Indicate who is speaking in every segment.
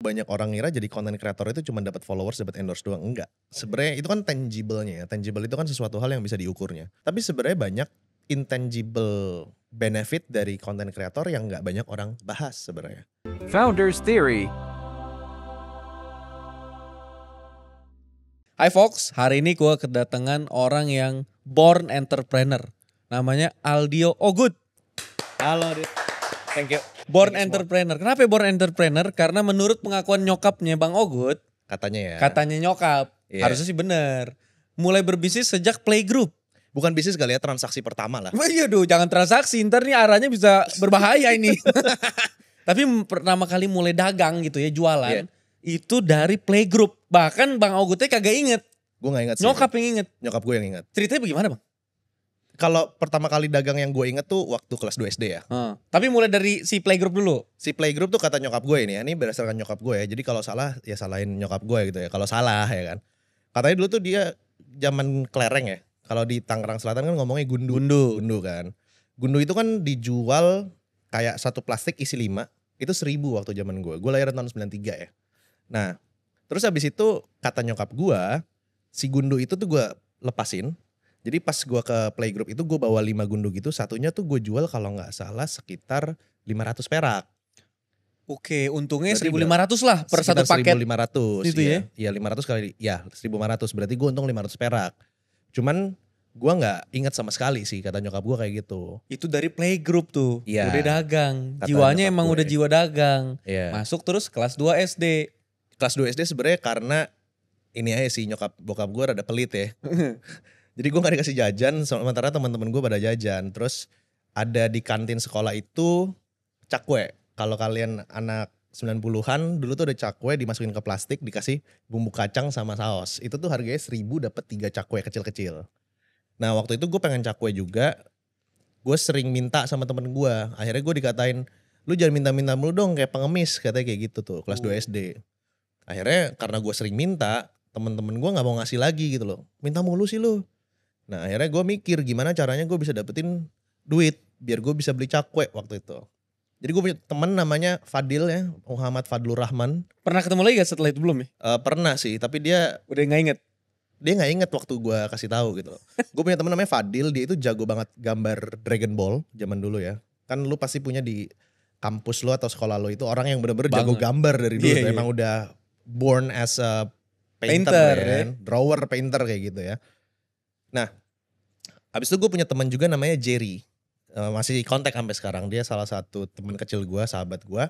Speaker 1: banyak orang ngira jadi content creator itu cuma dapat followers, dapat endorse doang. Enggak. Sebenarnya itu kan tangible-nya ya. Tangible itu kan sesuatu hal yang bisa diukurnya. Tapi sebenarnya banyak intangible benefit dari content creator yang nggak banyak orang bahas sebenarnya.
Speaker 2: Founders Theory.
Speaker 3: Hai Fox, hari ini gue kedatangan orang yang born entrepreneur. Namanya Aldio Ogut.
Speaker 1: Halo, thank you.
Speaker 3: Born entrepreneur. Kenapa born entrepreneur? Karena menurut pengakuan nyokapnya Bang Ogut,
Speaker 1: Katanya ya.
Speaker 3: katanya nyokap,
Speaker 1: Iya.
Speaker 3: harusnya sih bener. Mulai berbisnis sejak playgroup.
Speaker 1: Bukan bisnis kali ya, transaksi pertama lah.
Speaker 3: Iya jangan transaksi, ntar nih arahnya bisa berbahaya ini. Tapi pertama kali mulai dagang gitu ya, jualan.
Speaker 1: Iya.
Speaker 3: Itu dari playgroup. Bahkan Bang Ogutnya kagak inget.
Speaker 1: Gue gak ingat sih.
Speaker 3: Nyokap yang inget.
Speaker 1: Nyokap gue yang ingat.
Speaker 3: Ceritanya bagaimana Bang?
Speaker 1: Kalau pertama kali dagang yang gue inget tuh waktu kelas 2 SD ya.
Speaker 3: Tapi mulai dari si playgroup dulu.
Speaker 1: Si playgroup tuh kata nyokap gue ini berdasarkan nyokap gue ya. Jadi kalau salah ya salahin nyokap gue gitu ya. Kalau salah ya kan. Katanya dulu tuh dia zaman kelereng ya. Kalau di Tangerang Selatan kan ngomongnya gundu. Gundu kan. Gundu itu kan dijual kayak satu plastik isi 5. Itu 1.000 waktu zaman gue. Gue lahiran tahun 93 ya. Nah terus habis itu kata nyokap gue. Si gundu itu tuh gue lepasin. Jadi pas gue ke playgroup itu gue bawa 5 gundu gitu. Satunya tuh gue jual kalau gak salah sekitar 500 perak.
Speaker 3: Oke, untungnya
Speaker 1: Berarti
Speaker 3: 1.500 lah per satu paket.
Speaker 1: 1.500
Speaker 3: Itu ya?
Speaker 1: Iya 500 kali, ya 1.500 berarti gue untung 500 perak. Cuman gue gak ingat sama sekali sih kata nyokap gue kayak gitu.
Speaker 3: Itu dari playgroup tuh,
Speaker 1: Iya.
Speaker 3: udah dagang.
Speaker 1: Kata
Speaker 3: Jiwanya
Speaker 1: nyokap
Speaker 3: emang
Speaker 1: gue.
Speaker 3: udah jiwa dagang.
Speaker 1: Iya.
Speaker 3: Masuk terus kelas 2 SD.
Speaker 1: Kelas 2 SD sebenarnya karena ini aja sih nyokap bokap gue rada pelit ya. Jadi gue gak dikasih jajan, sementara teman-teman gue pada jajan. Terus ada di kantin sekolah itu cakwe. Kalau kalian anak 90-an dulu tuh ada cakwe dimasukin ke plastik dikasih bumbu kacang sama saus. Itu tuh harganya 1.000 dapat 3 cakwe kecil-kecil. Nah waktu itu gue pengen cakwe juga. Gue sering minta sama temen gue. Akhirnya gue dikatain, lu jangan minta-minta mulu dong kayak pengemis. Katanya kayak gitu tuh kelas 2 SD. Akhirnya karena gue sering minta, temen-temen gue gak mau ngasih lagi gitu loh. Minta mulu sih lu. Nah akhirnya gue mikir gimana caranya gue bisa dapetin duit biar gue bisa beli cakwe waktu itu. Jadi gue punya temen namanya Fadil ya, Muhammad Fadlur Rahman.
Speaker 3: Pernah ketemu lagi gak setelah itu belum ya?
Speaker 1: Pernah sih, tapi dia
Speaker 3: Udah gak inget?
Speaker 1: Dia gak inget waktu gue kasih tahu gitu loh. Gue punya temen namanya Fadil, dia itu jago banget gambar Dragon Ball zaman dulu ya. Kan lu pasti punya di kampus lu atau sekolah lu itu orang yang bener-bener jago gambar dari dulu.
Speaker 3: Iya,
Speaker 1: Emang udah born as a painter
Speaker 3: Painter,
Speaker 1: kan. Drawer painter kayak gitu ya. Nah, abis itu gue punya teman juga namanya Jerry. Masih kontak sampai sekarang. Dia salah satu teman kecil gue, sahabat gue.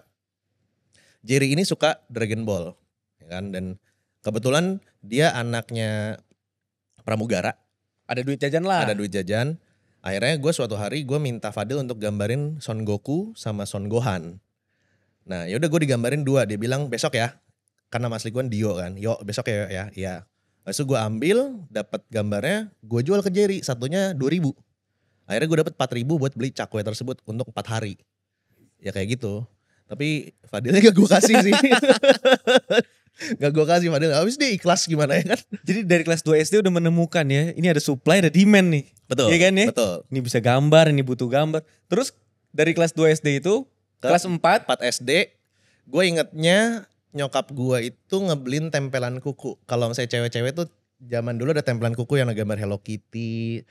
Speaker 1: Jerry ini suka Dragon Ball. Ya kan? Dan kebetulan dia anaknya pramugara.
Speaker 3: Ada duit jajan lah.
Speaker 1: Ada duit jajan. Akhirnya gue suatu hari gue minta Fadil untuk gambarin Son Goku sama Son Gohan. Nah yaudah gue digambarin 2. Dia bilang besok ya. Karena Mas Likuan Dio kan. Yo besok ya. Iya. Lalu gue ambil, dapat gambarnya, gue jual ke Jerry, satunya 2.000. Akhirnya gue dapat 4.000 buat beli cakwe tersebut untuk 4 hari. Ya kayak gitu. Tapi Fadilnya gak gue kasih sih. Gak gue kasih Fadil, habis dia ikhlas gimana ya kan.
Speaker 3: Jadi dari kelas 2 SD udah menemukan ya, ini ada supply, ada demand nih.
Speaker 1: Betul,
Speaker 3: Iya kan ya?
Speaker 1: betul.
Speaker 3: Ini bisa gambar, ini butuh gambar. Terus dari kelas 2 SD itu, kelas 4.
Speaker 1: 4 SD, gue ingetnya nyokap gue itu ngebelin tempelan kuku. Kalau misalnya cewek-cewek tuh zaman dulu ada tempelan kuku yang ada gambar Hello Kitty,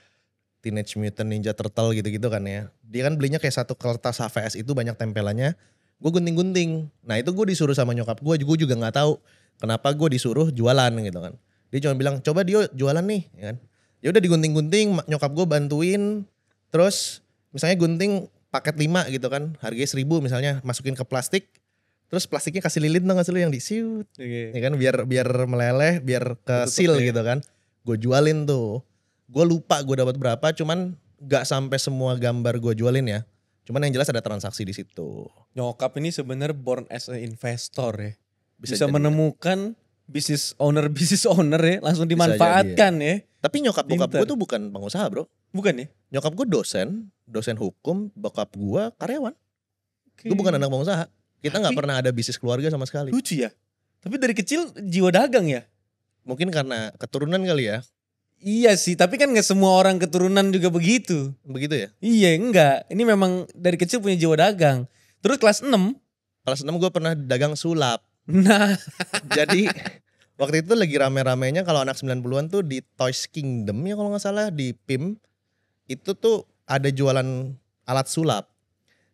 Speaker 1: Teenage Mutant Ninja Turtle gitu-gitu kan ya. Dia kan belinya kayak satu kertas HVS itu banyak tempelannya. Gue gunting-gunting. Nah itu gue disuruh sama nyokap gue juga gak tahu kenapa gue disuruh jualan gitu kan. Dia cuma bilang coba Dio jualan nih ya kan. Ya udah digunting-gunting, nyokap gue bantuin. Terus misalnya gunting paket 5 gitu kan, harganya 1.000 misalnya, masukin ke plastik. Terus plastiknya kasih lilin dong, lu yang disiut. Ya kan biar meleleh, biar ke seal gitu kan. Gue jualin tuh. Gue lupa gue dapat berapa, cuman gak sampai semua gambar gue jualin ya. Cuman yang jelas ada transaksi di situ.
Speaker 3: Nyokap ini sebenarnya born as an investor ya. Bisa
Speaker 1: jadi
Speaker 3: menemukan bisnis owner ya, langsung dimanfaatkan ya.
Speaker 1: Tapi nyokap bokap
Speaker 3: Pinter.
Speaker 1: gue tuh bukan pengusaha bro.
Speaker 3: Bukan ya?
Speaker 1: Nyokap gue dosen hukum, bokap gue karyawan. Gue bukan anak pengusaha. Kita gak pernah ada bisnis keluarga sama sekali.
Speaker 3: Lucu ya. Tapi dari kecil jiwa dagang ya.
Speaker 1: Mungkin karena keturunan kali ya.
Speaker 3: Iya sih, tapi kan gak semua orang keturunan juga begitu.
Speaker 1: Begitu ya?
Speaker 3: Iya, enggak. Ini memang dari kecil punya jiwa dagang. Terus kelas 6.
Speaker 1: Kelas 6 gue pernah dagang sulap.
Speaker 3: Nah,
Speaker 1: Jadi waktu itu lagi rame-ramenya kalau anak 90-an tuh di Toys Kingdom ya kalau nggak salah di PIM. Itu tuh ada jualan alat sulap.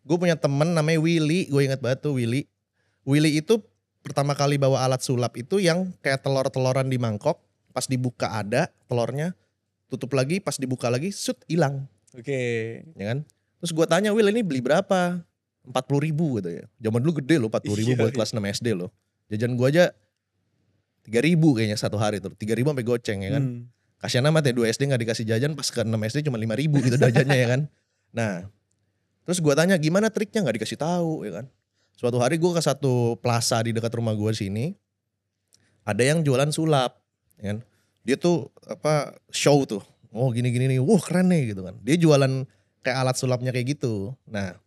Speaker 1: Gue punya temen namanya Willy, gue ingat banget tuh Willy. Willy itu pertama kali bawa alat sulap itu yang kayak telur-teloran di mangkok. Pas dibuka ada telurnya, tutup lagi, pas dibuka lagi, hilang.
Speaker 3: oke.
Speaker 1: Ya kan? Terus gue tanya, Will ini beli berapa? 40.000 gitu ya. Zaman dulu gede loh 40.000 buat kelas 6 SD loh. Jajan gue aja 3.000 kayaknya satu hari tuh. 3.000 sampai goceng ya kan. Kasian amat ya 2 SD gak dikasih jajan, pas ke 6 SD cuma 5.000 gitu jajannya ya kan. Nah terus gue tanya gimana triknya, gak dikasih tahu ya kan. Suatu hari gue ke satu plaza di dekat rumah gue sini. Ada yang jualan sulap ya kan. Dia tuh show tuh. Oh gini-gini nih, wah keren nih gitu kan. Dia jualan kayak alat sulapnya kayak gitu. Nah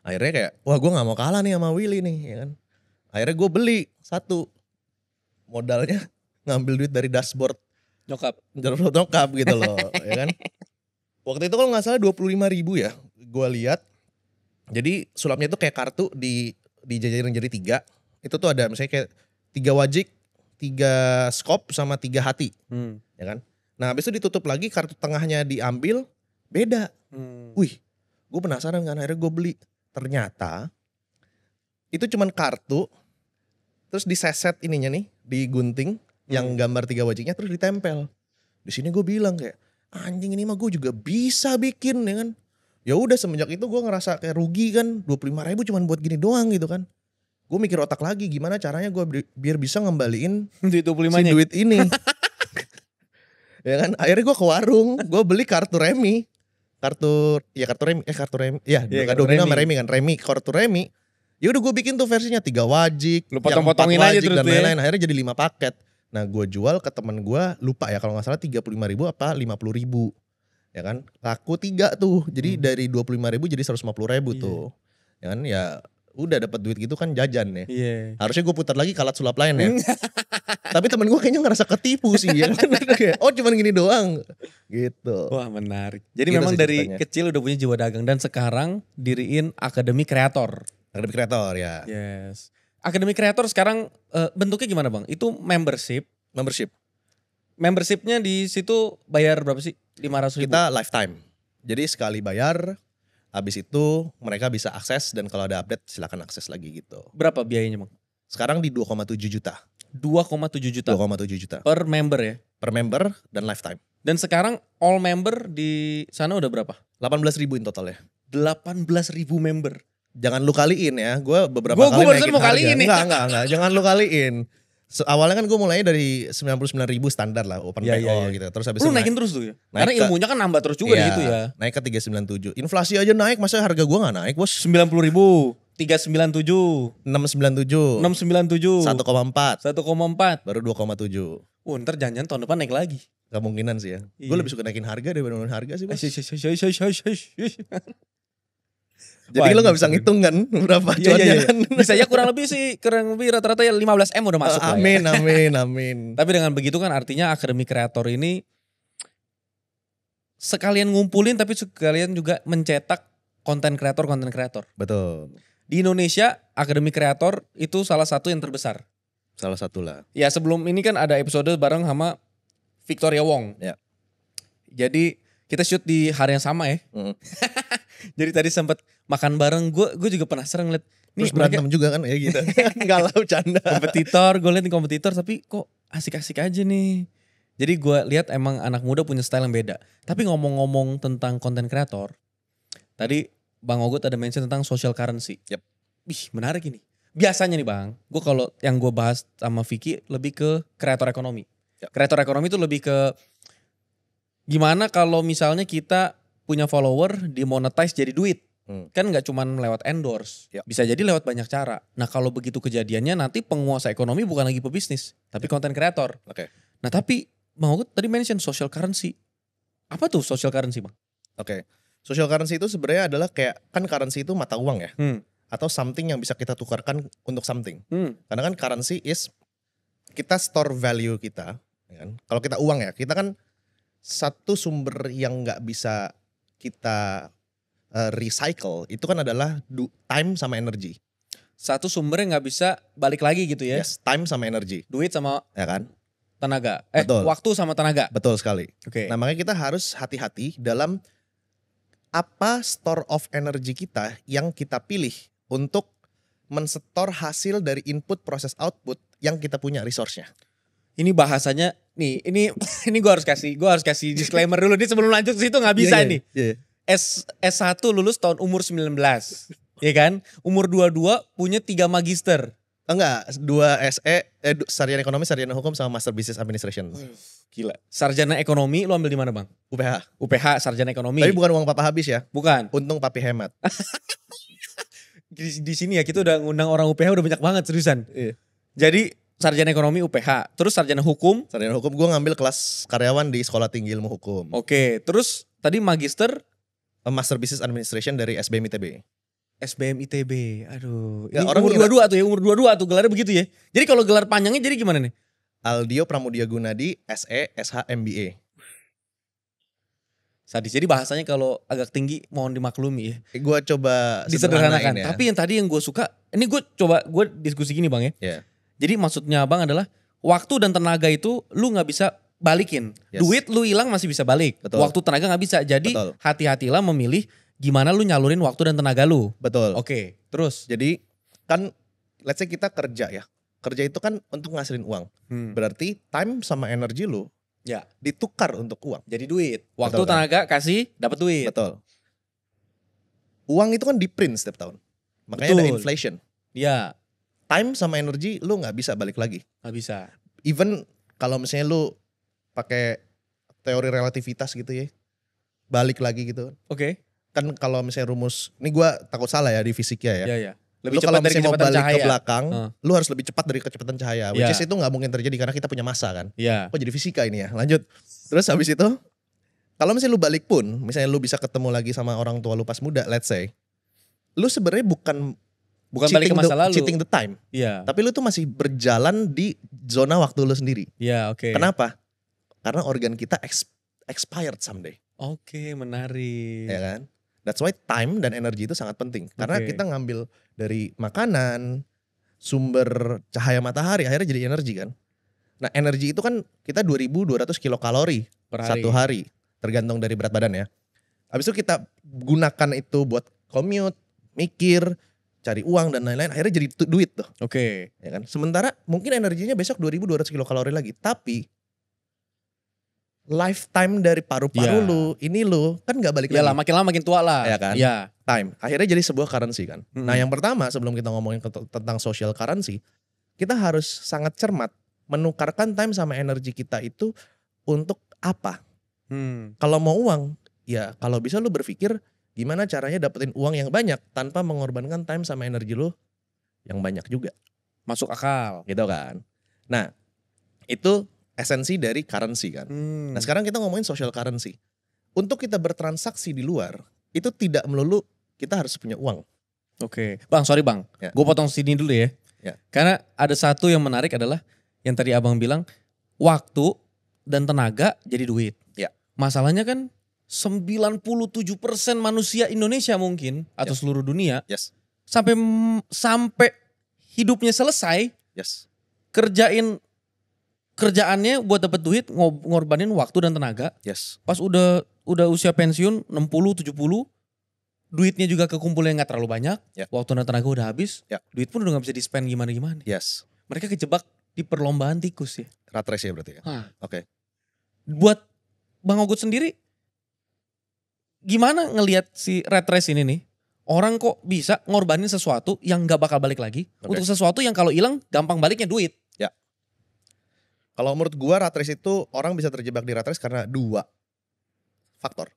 Speaker 1: akhirnya kayak, wah gue gak mau kalah nih sama Willy nih ya kan. Akhirnya gue beli satu. Modalnya ngambil duit dari dashboard nyokap gitu loh ya kan. Waktu itu kalau gak salah 25.000 ya gue lihat. Jadi sulapnya itu kayak kartu dijajarin jadi 3. Itu tuh ada misalnya kayak 3 wajik, 3 skop sama 3 hati ya kan. Nah habis itu ditutup lagi, kartu tengahnya diambil beda. Wih gue penasaran kan, akhirnya gue beli. Ternyata itu cuman kartu, terus diseset ininya nih, digunting yang gambar 3 wajiknya terus ditempel. Di sini gue bilang kayak anjing ini mah gue juga bisa bikin ya kan. Ya udah semenjak itu gue ngerasa kayak rugi kan, 25.000 cuman buat gini doang gitu kan. Gue mikir otak lagi gimana caranya gue biar bisa ngembaliin
Speaker 3: duit 25-nya.
Speaker 1: duit ini. Ya kan, akhirnya gue ke warung, gue beli kartu remi. Kartu remi. Ya, Domino sama remi kan. Kartu remi. Ya udah gue bikin tuh versinya 3 wajik,
Speaker 3: lu potong-potongin aja terus
Speaker 1: dan lain-lain. Akhirnya jadi 5 paket. Nah gue jual ke temen gue, lupa ya kalau gak salah 35.000 apa 50.000. Ya kan, laku 3 tuh. Jadi dari 25.000 jadi 150.000 tuh. Ya kan, ya udah dapat duit gitu kan jajan ya. Harusnya gue putar lagi ke alat sulap lain ya. Tapi temen gue kayaknya ngerasa ketipu sih ya kan. Oh cuman gini doang gitu.
Speaker 3: Wah menarik. Jadi
Speaker 1: Gitu
Speaker 3: memang
Speaker 1: sih
Speaker 3: dari
Speaker 1: ceritanya.
Speaker 3: kecil udah punya jiwa dagang dan sekarang diriin Akademi Kreator.
Speaker 1: Akademi Kreator ya.
Speaker 3: Yes. Akademi Kreator sekarang bentuknya gimana bang? Itu membership. Membershipnya di situ bayar berapa sih? 500.000.
Speaker 1: Kita lifetime. Jadi sekali bayar, habis itu mereka bisa akses dan kalau ada update silakan akses lagi gitu.
Speaker 3: Berapa biayanya bang?
Speaker 1: Sekarang di 2,7 juta.
Speaker 3: 2,7 juta.
Speaker 1: 2,7 juta.
Speaker 3: Per member ya?
Speaker 1: Per member dan lifetime.
Speaker 3: Dan sekarang all member di sana udah berapa?
Speaker 1: 18.000 in total ya.
Speaker 3: 18.000 member.
Speaker 1: Jangan lu kaliin ya. Gue beberapa
Speaker 3: Gua
Speaker 1: kali
Speaker 3: barusan
Speaker 1: naikin
Speaker 3: mau
Speaker 1: harga.
Speaker 3: kaliin nih.
Speaker 1: Enggak. Jangan lu kaliin. Awalnya kan gue mulainya dari 99.000 standar lah open
Speaker 3: Iya,
Speaker 1: PO
Speaker 3: iya.
Speaker 1: gitu. Terus habis
Speaker 3: Lu
Speaker 1: itu
Speaker 3: naikin terus tuh ya?
Speaker 1: naik
Speaker 3: Karena
Speaker 1: ke-
Speaker 3: ilmunya kan nambah terus juga di situ ya.
Speaker 1: naik ke 397. Inflasi aja naik, masa harga gue gak naik bos?
Speaker 3: 90.000, 397,
Speaker 1: 697.
Speaker 3: 697,
Speaker 1: 1,4.
Speaker 3: 1,4.
Speaker 1: Baru 2,7.
Speaker 3: Ntar jangan tahun depan naik lagi.
Speaker 1: Kemungkinan sih ya.
Speaker 3: Iya.
Speaker 1: Gue lebih suka naikin harga daripada nurunin harga sih bos. Jadi
Speaker 3: Wah,
Speaker 1: lo gak
Speaker 3: ini
Speaker 1: bisa
Speaker 3: keren.
Speaker 1: ngitung kan berapa
Speaker 3: Iya,
Speaker 1: cuannya
Speaker 3: iya.
Speaker 1: kan.
Speaker 3: Bisa ya kurang lebih rata-rata ya 15M udah masuk lah ya.
Speaker 1: Amin.
Speaker 3: Tapi dengan begitu kan artinya Akademi Kreator ini sekalian ngumpulin tapi sekalian juga mencetak konten kreator.
Speaker 1: Betul.
Speaker 3: Di Indonesia Akademi Kreator itu salah satu yang terbesar.
Speaker 1: Salah satu lah.
Speaker 3: Ya sebelum ini kan ada episode bareng sama Victoria Wong.
Speaker 1: Ya.
Speaker 3: Jadi kita shoot di hari yang sama ya. Jadi tadi sempat makan bareng. Gue juga penasaran ngeliat.
Speaker 1: Terus
Speaker 3: mereka
Speaker 1: berantem juga kan ya gitu. Galau canda.
Speaker 3: kompetitor. Gue liat nih kompetitor tapi kok asik-asik aja nih. Jadi gue lihat emang anak muda punya style yang beda. Tapi ngomong-ngomong tentang konten kreator. Tadi Bang Ogut ada mention tentang social currency.
Speaker 1: Yep.
Speaker 3: Wih menarik ini. Biasanya nih Bang. Gue kalau yang gue bahas sama Vicky lebih ke kreator ekonomi.
Speaker 1: Yep.
Speaker 3: Kreator ekonomi itu lebih ke gimana kalau misalnya kita punya follower dimonetize jadi duit. Kan gak cuman lewat endorse.
Speaker 1: Yep.
Speaker 3: Bisa jadi lewat banyak cara. Nah kalau begitu kejadiannya nanti penguasa ekonomi bukan lagi pebisnis. Tapi konten kreator.
Speaker 1: Oke.
Speaker 3: Nah tapi Bang Ogut tadi mention social currency. Apa tuh social currency Bang?
Speaker 1: Oke. Social currency itu sebenarnya adalah kayak kan currency itu mata uang ya. Atau something yang bisa kita tukarkan untuk something. Karena kan currency is kita store value kita. Ya kan? Kalau kita uang ya, kita kan satu sumber yang nggak bisa kita recycle itu kan adalah time sama energi.
Speaker 3: Satu sumber yang nggak bisa balik lagi gitu ya.
Speaker 1: Yes, time sama energi,
Speaker 3: Duit sama
Speaker 1: ya kan?
Speaker 3: tenaga.
Speaker 1: Betul.
Speaker 3: Waktu sama tenaga.
Speaker 1: Betul sekali.
Speaker 3: Oke.
Speaker 1: Nah makanya kita harus hati-hati dalam apa store of energy kita yang kita pilih untuk mensetor hasil dari input proses output yang kita punya resource-nya.
Speaker 3: Ini bahasanya nih, ini ini gue harus kasih disclaimer dulu nih sebelum lanjut ke situ nggak bisa nih.
Speaker 1: Yeah.
Speaker 3: S1 lulus tahun umur 19. Ya kan? Umur 22 punya 3 magister.
Speaker 1: Enggak, 2 SE, sarjana ekonomi, sarjana hukum sama master business administration.
Speaker 3: Gila. Sarjana ekonomi lu ambil di mana, Bang?
Speaker 1: UPH.
Speaker 3: UPH sarjana ekonomi.
Speaker 1: Tapi bukan uang papa habis ya.
Speaker 3: Bukan.
Speaker 1: Untung papi hemat.
Speaker 3: Di sini ya kita udah ngundang orang UPH udah banyak banget seriusan.
Speaker 1: Iya.
Speaker 3: Jadi sarjana ekonomi UPH, terus sarjana hukum.
Speaker 1: Sarjana hukum gue ngambil kelas karyawan di Sekolah Tinggi Ilmu Hukum.
Speaker 3: Oke, terus tadi magister
Speaker 1: Master Business Administration dari SBM ITB.
Speaker 3: SBM ITB. Aduh,
Speaker 1: Ya,
Speaker 3: ini
Speaker 1: orang
Speaker 3: umur
Speaker 1: ngira-
Speaker 3: 22 tuh ya, umur 22 tuh gelarnya begitu ya. Jadi kalau gelar panjangnya jadi gimana nih?
Speaker 1: Aldio Pramudia Gunadi SE SH MBA.
Speaker 3: Sadis. Jadi bahasanya kalau agak tinggi mohon dimaklumi ya.
Speaker 1: Gue coba
Speaker 3: Disederhanakan.
Speaker 1: sederhanain ya.
Speaker 3: Tapi yang tadi yang gue suka, ini gue diskusi gini Bang ya.
Speaker 1: Iya.
Speaker 3: Jadi maksudnya Bang adalah waktu dan tenaga itu lu nggak bisa balikin.
Speaker 1: Yes.
Speaker 3: Duit lu hilang masih bisa balik.
Speaker 1: Betul.
Speaker 3: Waktu tenaga nggak bisa. Jadi
Speaker 1: Betul.
Speaker 3: hati-hatilah memilih gimana lu nyalurin waktu dan tenaga lu.
Speaker 1: Betul.
Speaker 3: Oke, terus.
Speaker 1: Jadi kan let's say kita kerja ya. Kerja itu kan untuk ngasilin uang. Berarti time sama energi lu
Speaker 3: Ya.
Speaker 1: ditukar untuk uang.
Speaker 3: Jadi duit. Waktu
Speaker 1: Betul, kan?
Speaker 3: tenaga kasih dapat duit.
Speaker 1: Betul. Uang itu kan di print setiap tahun. Makanya ada
Speaker 3: Betul.
Speaker 1: inflation.
Speaker 3: Ya,
Speaker 1: Time sama energi lu nggak bisa balik lagi.
Speaker 3: nggak bisa.
Speaker 1: Even kalau misalnya lu pakai teori relativitas gitu ya. Balik lagi gitu.
Speaker 3: Oke.
Speaker 1: Kan kalau misalnya rumus, ini gua takut salah ya di fisiknya ya.
Speaker 3: Ya. Lebih
Speaker 1: Lu
Speaker 3: cepat
Speaker 1: kalau
Speaker 3: dari
Speaker 1: misalnya mau
Speaker 3: kecepatan
Speaker 1: balik
Speaker 3: cahaya.
Speaker 1: ke belakang,
Speaker 3: Heeh.
Speaker 1: lu harus lebih cepat dari kecepatan cahaya. Which
Speaker 3: Ya.
Speaker 1: is itu nggak mungkin terjadi karena kita punya massa kan.
Speaker 3: Ya.
Speaker 1: Kok jadi fisika ini ya? Lanjut. Terus habis itu, kalau misalnya lu balik pun, misalnya lu bisa ketemu lagi sama orang tua lu pas muda, let's say, lu sebenarnya bukan
Speaker 3: Balik ke masa lalu.
Speaker 1: cheating the time,
Speaker 3: Iya.
Speaker 1: tapi lu tuh masih berjalan di zona waktu lu sendiri.
Speaker 3: Iya, oke.
Speaker 1: Kenapa? Karena organ kita expired someday,
Speaker 3: Oke, menarik.
Speaker 1: ya kan? That's why time dan energi itu sangat penting. Karena
Speaker 3: Oke.
Speaker 1: kita ngambil dari makanan, sumber cahaya matahari, akhirnya jadi energi kan. Nah energi itu kan kita 2200 kilokalori
Speaker 3: Per hari.
Speaker 1: satu hari, tergantung dari berat badan ya. Habis itu kita gunakan itu buat commute, mikir, cari uang dan lain-lain, akhirnya jadi duit tuh,
Speaker 3: Oke.
Speaker 1: ya kan. Sementara mungkin energinya besok 2200 kilokalori lagi, tapi lifetime dari paru-paru
Speaker 3: Ya.
Speaker 1: lu, ini lu kan nggak balik
Speaker 3: Ya lah,
Speaker 1: lagi.
Speaker 3: makin lama makin tua lah.
Speaker 1: Ya kan?
Speaker 3: Ya.
Speaker 1: Time, akhirnya jadi sebuah currency kan.
Speaker 3: Mm-mm.
Speaker 1: Nah yang pertama sebelum kita ngomongin tentang social currency, kita harus sangat cermat menukarkan time sama energi kita itu untuk apa. Kalau mau uang, ya kalau bisa lu berpikir gimana caranya dapetin uang yang banyak tanpa mengorbankan time sama energi lu yang banyak juga,
Speaker 3: Masuk akal.
Speaker 1: gitu kan. Nah itu esensi dari currency kan. Nah sekarang kita ngomongin social currency. Untuk kita bertransaksi di luar, itu tidak melulu kita harus punya uang.
Speaker 3: Oke. Bang, sorry Bang.
Speaker 1: Ya.
Speaker 3: Gue potong sini dulu ya.
Speaker 1: Ya.
Speaker 3: Karena ada satu yang menarik adalah yang tadi Abang bilang, waktu dan tenaga jadi duit.
Speaker 1: Ya.
Speaker 3: Masalahnya kan 97% manusia Indonesia mungkin atau
Speaker 1: Ya.
Speaker 3: seluruh dunia
Speaker 1: Yes,
Speaker 3: sampai hidupnya selesai
Speaker 1: yes,
Speaker 3: kerjaannya buat dapat duit ngorbanin waktu dan tenaga.
Speaker 1: yes.
Speaker 3: Pas udah usia pensiun 60 70 duitnya juga kekumpulnya nggak terlalu banyak.
Speaker 1: Ya.
Speaker 3: Waktu dan tenaga udah habis.
Speaker 1: Ya.
Speaker 3: Duit pun udah nggak bisa di-spend gimana-gimana.
Speaker 1: Yes.
Speaker 3: Mereka kejebak di perlombaan tikus ya.
Speaker 1: Rat race ya berarti ya.
Speaker 3: Hah.
Speaker 1: Oke.
Speaker 3: Buat Bang Ogut sendiri gimana ngelihat si rat race ini nih? Orang kok bisa ngorbanin sesuatu yang nggak bakal balik lagi
Speaker 1: Oke.
Speaker 3: untuk sesuatu yang kalau hilang gampang baliknya duit.
Speaker 1: Kalau menurut gua rat race itu orang bisa terjebak di rat race karena 2 faktor.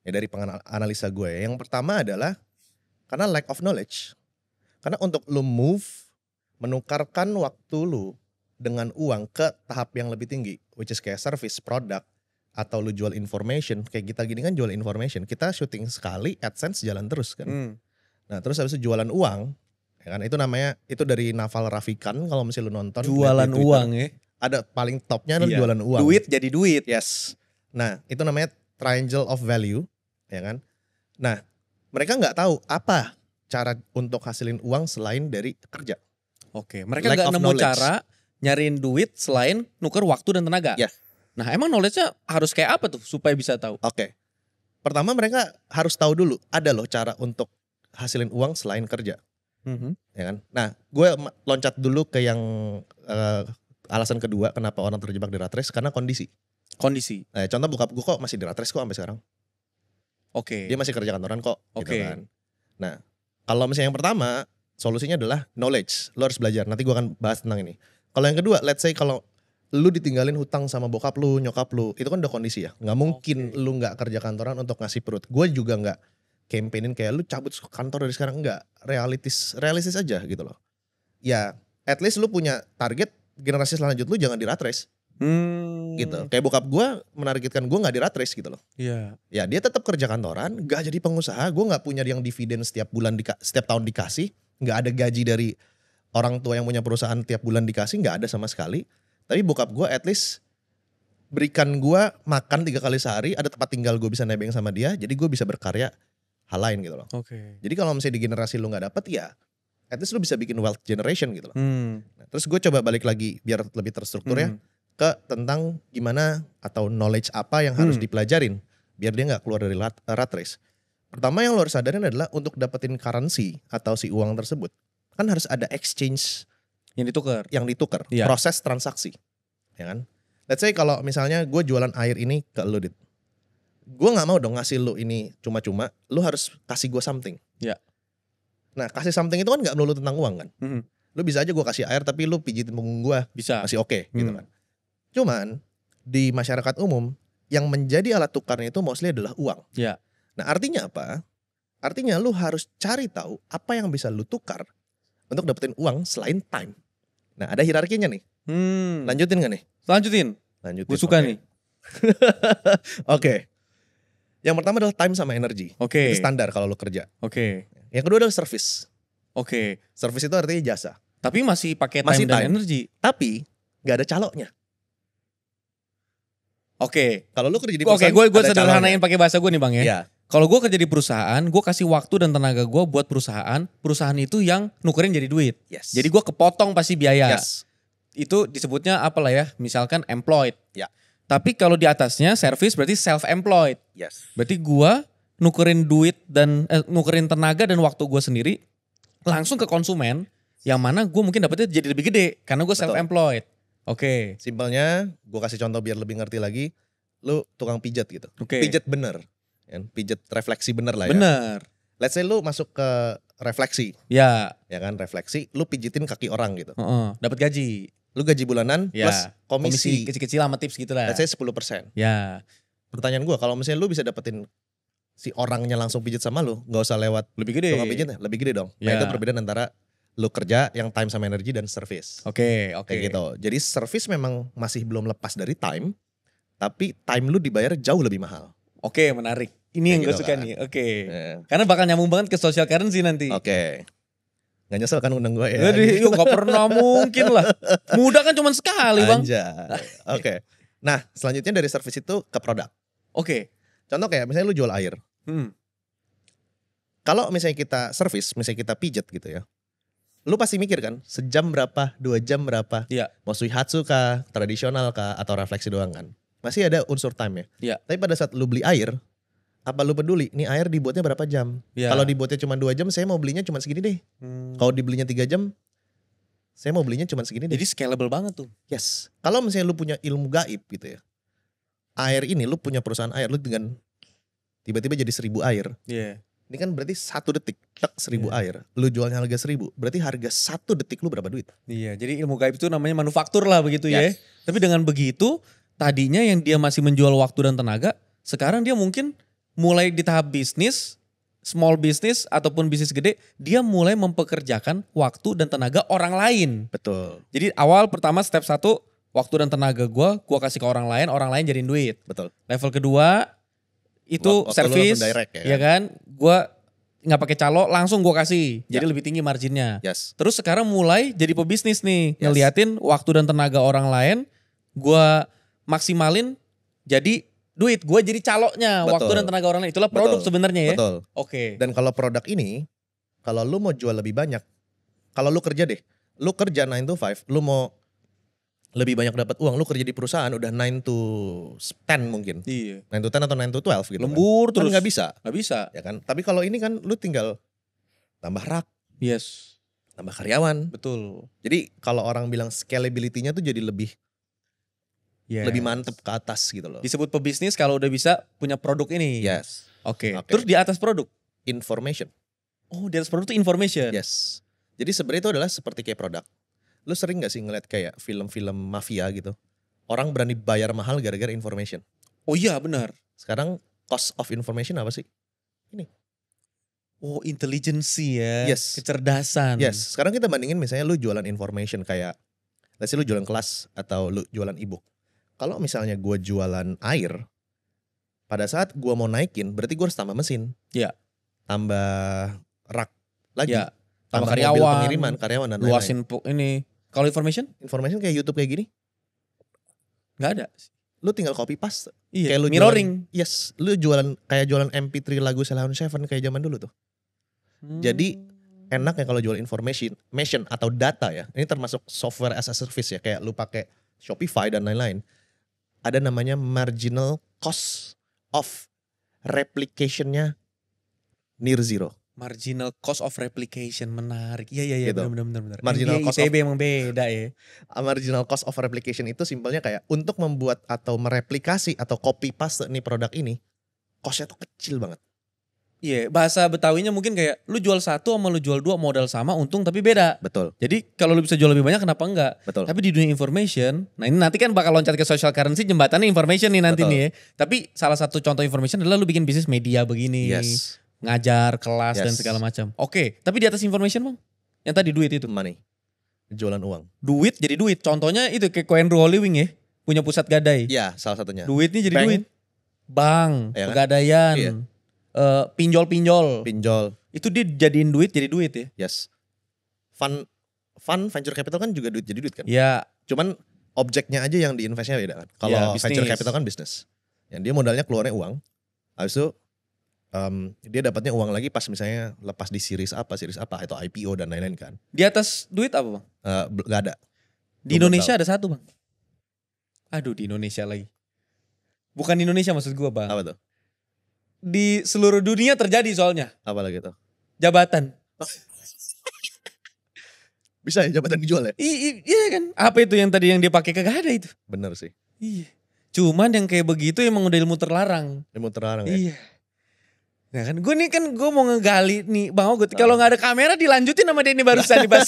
Speaker 1: Ya dari analisa gue ya. Yang pertama adalah karena lack of knowledge. Karena untuk lu move, menukarkan waktu lu dengan uang ke tahap yang lebih tinggi, which is kayak service, product, atau lu jual information. Kayak kita gini kan jual information. Kita syuting sekali, AdSense jalan terus kan. Nah terus habis itu jualan uang, ya kan itu namanya, itu dari Naval Ravikant kalau misalnya lu nonton.
Speaker 3: Jualan
Speaker 1: lihat di Twitter,
Speaker 3: uang ya.
Speaker 1: Ada paling topnya adalah
Speaker 3: Iya.
Speaker 1: jualan uang.
Speaker 3: Duit jadi duit.
Speaker 1: Yes. Nah itu namanya triangle of value, ya kan. Nah mereka nggak tahu apa cara untuk hasilin uang selain dari kerja.
Speaker 3: Oke, mereka
Speaker 1: Lack
Speaker 3: nggak
Speaker 1: of
Speaker 3: nemu
Speaker 1: knowledge.
Speaker 3: cara nyariin duit selain nuker waktu dan tenaga.
Speaker 1: Yes.
Speaker 3: Nah, emang knowledge-nya harus kayak apa tuh supaya bisa tahu?
Speaker 1: Oke. Pertama mereka harus tahu dulu ada loh cara untuk hasilin uang selain kerja, ya kan? Nah, gue loncat dulu ke yang alasan kedua kenapa orang terjebak di rat race karena kondisi.
Speaker 3: Kondisi.
Speaker 1: Nah, contoh bokap gue kok masih di rat race kok sampai sekarang.
Speaker 3: Oke.
Speaker 1: Dia masih kerja kantoran kok, gitu
Speaker 3: Oke.
Speaker 1: kan. Nah, kalau misalnya yang pertama, solusinya adalah knowledge. Lo harus belajar. Nanti gue akan bahas tentang ini. Kalau yang kedua, let's say kalau lu ditinggalin hutang sama bokap lu, nyokap lu, itu kan udah kondisi ya. Nggak mungkin lu nggak kerja kantoran untuk ngasih perut. Gue juga nggak campaignin kayak lu cabut kantor dari sekarang, enggak. Realistis aja gitu loh. Ya, at least lu punya target generasi selanjut lu jangan di rat race. Gitu. Kayak bokap gue menargetkan gue nggak di rat race gitu loh.
Speaker 3: Iya.
Speaker 1: Ya dia tetap kerja kantoran, nggak jadi pengusaha. Gue nggak punya yang dividen setiap bulan setiap tahun dikasih, nggak ada gaji dari orang tua yang punya perusahaan tiap bulan dikasih, nggak ada sama sekali. Tapi bokap gue at least berikan gue makan 3 kali sehari, ada tempat tinggal gue bisa nebeng sama dia, jadi gue bisa berkarya hal lain gitu loh.
Speaker 3: Oke.
Speaker 1: Jadi kalau misalnya di generasi lu nggak dapet ya, at least lu bisa bikin wealth generation gitu loh. Nah, terus gue coba balik lagi biar lebih terstruktur ya. Ke tentang gimana atau knowledge apa yang harus dipelajarin biar dia nggak keluar dari rat race. Pertama yang lo harus sadarin adalah untuk dapetin currency atau si uang tersebut kan harus ada exchange
Speaker 3: Yang ditukar. Iya.
Speaker 1: proses transaksi, ya kan? Let's say kalau misalnya gue jualan air ini ke lo, Dit, gue nggak mau dong ngasih lo ini cuma-cuma, lo harus kasih gue something.
Speaker 3: Iya.
Speaker 1: Nah kasih something itu kan nggak melulu tentang uang kan? Lo bisa aja gue kasih air tapi lo pijitin punggung gue,
Speaker 3: Bisa.
Speaker 1: masih oke, gitu kan? Cuman di masyarakat umum yang menjadi alat tukarnya itu mostly adalah uang.
Speaker 3: Iya.
Speaker 1: Nah artinya apa? Artinya lu harus cari tahu apa yang bisa lu tukar untuk dapetin uang selain time. Nah ada hierarkinya nih. Lanjutin gak nih?
Speaker 3: Lanjutin. Gue suka nih.
Speaker 1: Oke. Yang pertama adalah time sama energi.
Speaker 3: Oke.
Speaker 1: Itu standar kalau lu kerja.
Speaker 3: Oke.
Speaker 1: Yang kedua adalah service.
Speaker 3: Oke.
Speaker 1: Service itu artinya jasa.
Speaker 3: Tapi masih pakai time
Speaker 1: Masih
Speaker 3: dan
Speaker 1: time.
Speaker 3: energi.
Speaker 1: Tapi gak ada caloknya.
Speaker 3: Oke.
Speaker 1: Kalau lu kerja di
Speaker 3: Oke,
Speaker 1: perusahaan
Speaker 3: gue
Speaker 1: ada
Speaker 3: sederhanain pakai bahasa gue nih Bang ya.
Speaker 1: Iya.
Speaker 3: Kalau gue kerja di perusahaan, gue kasih waktu dan tenaga gue buat perusahaan. Perusahaan itu yang nukerin jadi duit.
Speaker 1: Yes.
Speaker 3: Jadi gue kepotong pasti biaya.
Speaker 1: Yes.
Speaker 3: Itu disebutnya apalah ya, misalkan employed.
Speaker 1: Ya.
Speaker 3: Tapi kalau di atasnya service berarti self-employed.
Speaker 1: Yes.
Speaker 3: Berarti gue nukerin duit dan nukerin tenaga dan waktu gue sendiri langsung ke konsumen. Yang mana gue mungkin dapetnya jadi lebih gede karena gue
Speaker 1: Betul.
Speaker 3: self-employed. Oke.
Speaker 1: Simpelnya gue kasih contoh biar lebih ngerti lagi. Lu tukang pijat gitu.
Speaker 3: Oke.
Speaker 1: Pijat bener. Kan? Pijat refleksi bener lah ya.
Speaker 3: Bener.
Speaker 1: Let's say lu masuk ke refleksi.
Speaker 3: Ya.
Speaker 1: Ya kan refleksi. Lu pijitin kaki orang gitu.
Speaker 3: Dapat gaji.
Speaker 1: Lu gaji bulanan
Speaker 3: Ya.
Speaker 1: plus komisi.
Speaker 3: kecil-kecil sama tips gitu lah.
Speaker 1: Let's say 10%.
Speaker 3: Ya.
Speaker 1: Pertanyaan gue kalau misalnya lu bisa dapetin si orangnya langsung pijit sama lu. Gak usah lewat
Speaker 3: Lebih gede.
Speaker 1: tukang pijitnya. Lebih gede dong. Nah
Speaker 3: Ya.
Speaker 1: itu perbedaan antara lu kerja yang time sama energi dan service.
Speaker 3: Oke.
Speaker 1: Kayak gitu. Jadi service memang masih belum lepas dari time. Tapi time lu dibayar jauh lebih mahal.
Speaker 3: Oke, menarik. Ini yang
Speaker 1: Kayak
Speaker 3: gue
Speaker 1: gitu
Speaker 3: suka
Speaker 1: kan.
Speaker 3: nih. Oke.
Speaker 1: Ya.
Speaker 3: Karena bakal nyambung banget ke social currency nanti.
Speaker 1: Oke. Gak nyesel kan undang gue ya?
Speaker 3: Jadi yuk gak pernah mungkin lah. Muda kan cuma sekali Bang.
Speaker 1: Anjay. Oke. Nah selanjutnya dari service itu ke produk.
Speaker 3: Oke.
Speaker 1: Contoh kayak misalnya lu jual air. Kalau misalnya kita service, misalnya kita pijat gitu ya. Lu pasti mikir kan sejam berapa, 2 jam berapa.
Speaker 3: Iya.
Speaker 1: Mau suihatsu kah, tradisional kah, atau refleksi doang kan. Masih ada unsur time ya.
Speaker 3: Iya.
Speaker 1: Tapi pada saat lu beli air, apa lu peduli? Ini air dibuatnya berapa jam?
Speaker 3: Iya.
Speaker 1: Kalau dibuatnya cuma 2 jam, saya mau belinya cuma segini deh. Kalau dibelinya 3 jam, saya mau belinya cuma segini deh.
Speaker 3: Jadi scalable banget tuh.
Speaker 1: Yes. Kalau misalnya lu punya ilmu gaib gitu ya. Air ini lu punya perusahaan air, lu dengan tiba-tiba jadi 1000 air.
Speaker 3: Iya.
Speaker 1: Ini kan berarti 1 detik, tek 1000 air. Lu jualnya harga 1000, berarti harga 1 detik lu berapa duit?
Speaker 3: Iya, jadi ilmu gaib itu namanya manufaktur lah begitu ya.
Speaker 1: Yes.
Speaker 3: Tapi dengan begitu, tadinya yang dia masih menjual waktu dan tenaga, sekarang dia mungkin mulai di tahap bisnis, small business ataupun bisnis gede, dia mulai mempekerjakan waktu dan tenaga orang lain.
Speaker 1: Betul.
Speaker 3: Jadi awal pertama step 1, waktu dan tenaga gua kasih ke orang lain jadiin duit.
Speaker 1: Betul.
Speaker 3: Level kedua itu
Speaker 1: Waktu lu
Speaker 3: service,
Speaker 1: langsung direct,
Speaker 3: ya kan? Gua nggak pakai calo, langsung gua kasih. Jadi lebih tinggi marginnya.
Speaker 1: Yes.
Speaker 3: Terus sekarang mulai jadi pebisnis nih,
Speaker 1: Yes.
Speaker 3: ngeliatin waktu dan tenaga orang lain, gua maksimalin jadi duit. Gua jadi caloknya,
Speaker 1: Betul.
Speaker 3: waktu dan tenaga orang lain. Itulah produk
Speaker 1: Betul.
Speaker 3: sebenarnya ya.
Speaker 1: Betul.
Speaker 3: Oke.
Speaker 1: Dan kalau produk ini Kalau lu mau jual lebih banyak, kalau lu kerja deh, lu kerja 9 to 5, lu mau lebih banyak dapat uang, lu kerja di perusahaan udah 9 to 10 mungkin.
Speaker 3: Iya.
Speaker 1: 9 to 10 atau 9 to 12 gitu
Speaker 3: Lembur
Speaker 1: kan.
Speaker 3: terus.
Speaker 1: Kan gak bisa,
Speaker 3: Gak bisa.
Speaker 1: ya kan. Tapi kalau ini kan lu tinggal tambah rak,
Speaker 3: Yes.
Speaker 1: tambah karyawan.
Speaker 3: Betul.
Speaker 1: Jadi kalau orang bilang scalability-nya tuh jadi lebih
Speaker 3: Yes.
Speaker 1: mantep ke atas gitu loh.
Speaker 3: Disebut pebisnis kalau udah bisa punya produk ini.
Speaker 1: Yes.
Speaker 3: Oke.
Speaker 1: Oke.
Speaker 3: Terus di atas produk?
Speaker 1: Information.
Speaker 3: Oh, di atas produk itu information.
Speaker 1: Yes. Jadi sebenarnya itu adalah seperti kayak produk. Lu sering gak sih ngeliat kayak film-film mafia gitu? Orang berani bayar mahal gara-gara information.
Speaker 3: Oh iya benar.
Speaker 1: Sekarang cost of information apa sih?
Speaker 3: Oh, intelligence ya.
Speaker 1: Yes.
Speaker 3: Kecerdasan.
Speaker 1: Yes. Sekarang kita bandingin misalnya lu jualan information kayak, let's say lu jualan kelas atau lu jualan ebook. Kalau misalnya gue jualan air, pada saat gue mau naikin, berarti gue harus tambah mesin.
Speaker 3: Iya.
Speaker 1: Tambah rak lagi.
Speaker 3: Ya.
Speaker 1: Tambah
Speaker 3: Tambah
Speaker 1: mobil
Speaker 3: karyawan,
Speaker 1: pengiriman, karyawan dan lain-lain.
Speaker 3: Luasin ini. Kalau information?
Speaker 1: Information kayak YouTube kayak gini,
Speaker 3: Nggak ada.
Speaker 1: lu tinggal copy paste.
Speaker 3: Iya.
Speaker 1: Kayak lu
Speaker 3: Mirroring.
Speaker 1: Yes, lu jualan kayak jualan MP3 lagu Sheila on Seven kayak zaman dulu tuh. Jadi, Enak ya kalau jual information atau data ya. Ini termasuk software as a service ya. Kayak lu pakai Shopify dan lain-lain. Ada namanya marginal cost of replication-nya near zero.
Speaker 3: Marginal cost of replication menarik. Iya
Speaker 1: Gitu.
Speaker 3: benar.
Speaker 1: Marginal
Speaker 3: MBA,
Speaker 1: cost
Speaker 3: ITB emang beda ya.
Speaker 1: Marginal cost of replication itu simpelnya kayak untuk membuat atau mereplikasi atau copy paste nih produk ini, cost-nya tuh kecil banget.
Speaker 3: Iya, bahasa Betawinya mungkin kayak lu jual satu sama lu jual dua modal sama, untung tapi beda.
Speaker 1: Betul,
Speaker 3: Jadi kalau lu bisa jual lebih banyak kenapa enggak?
Speaker 1: betul.
Speaker 3: Tapi di dunia information, nah ini nanti kan bakal loncat ke social currency, jembatannya information nih nanti
Speaker 1: Betul.
Speaker 3: nih ya. Tapi salah satu contoh information adalah lu bikin bisnis media begini.
Speaker 1: Yes,
Speaker 3: Ngajar, kelas dan
Speaker 1: Yes.
Speaker 3: segala macam. Oke, tapi di atas information Bang. Yang tadi duit itu.
Speaker 1: money. Jualan uang.
Speaker 3: Duit jadi duit. Contohnya itu kayak Andrew Holywing ya. Punya pusat gadai.
Speaker 1: Iya, salah satunya.
Speaker 3: Duitnya jadi
Speaker 1: Bank.
Speaker 3: duit. Bank,
Speaker 1: Iya kan?
Speaker 3: pegadaian,
Speaker 1: Iya.
Speaker 3: pinjol-pinjol.
Speaker 1: Pinjol.
Speaker 3: Itu dia jadiin duit jadi duit ya.
Speaker 1: Yes. Fund venture capital kan juga duit jadi duit kan.
Speaker 3: Ya,
Speaker 1: Cuman objeknya aja yang diinvestnya beda kan. Kalau
Speaker 3: Ya,
Speaker 1: venture
Speaker 3: bisnis.
Speaker 1: capital kan bisnis. Yang dia modalnya keluarnya uang. Habis itu dia dapatnya uang lagi pas misalnya lepas di series apa atau IPO dan lain-lain kan.
Speaker 3: di atas duit apa Bang?
Speaker 1: Gak ada.
Speaker 3: Di
Speaker 1: Belum
Speaker 3: Indonesia ada satu Bang. Aduh di Indonesia lagi. Bukan di Indonesia maksud gua Bang.
Speaker 1: Apa tuh?
Speaker 3: Di seluruh dunia terjadi soalnya.
Speaker 1: Apa lagi tuh?
Speaker 3: Jabatan.
Speaker 1: Bisa ya jabatan dijual ya?
Speaker 3: Iya kan. Apa itu yang tadi yang dia pakai kagak ada itu.
Speaker 1: Bener sih.
Speaker 3: Iya. Cuman yang kayak begitu emang udah ilmu terlarang.
Speaker 1: Ilmu terlarang ya.
Speaker 3: Iya. Nah kan gue mau ngegali nih Bang Ogut. Kalau gak ada kamera dilanjutin sama Denny barusan dibahas.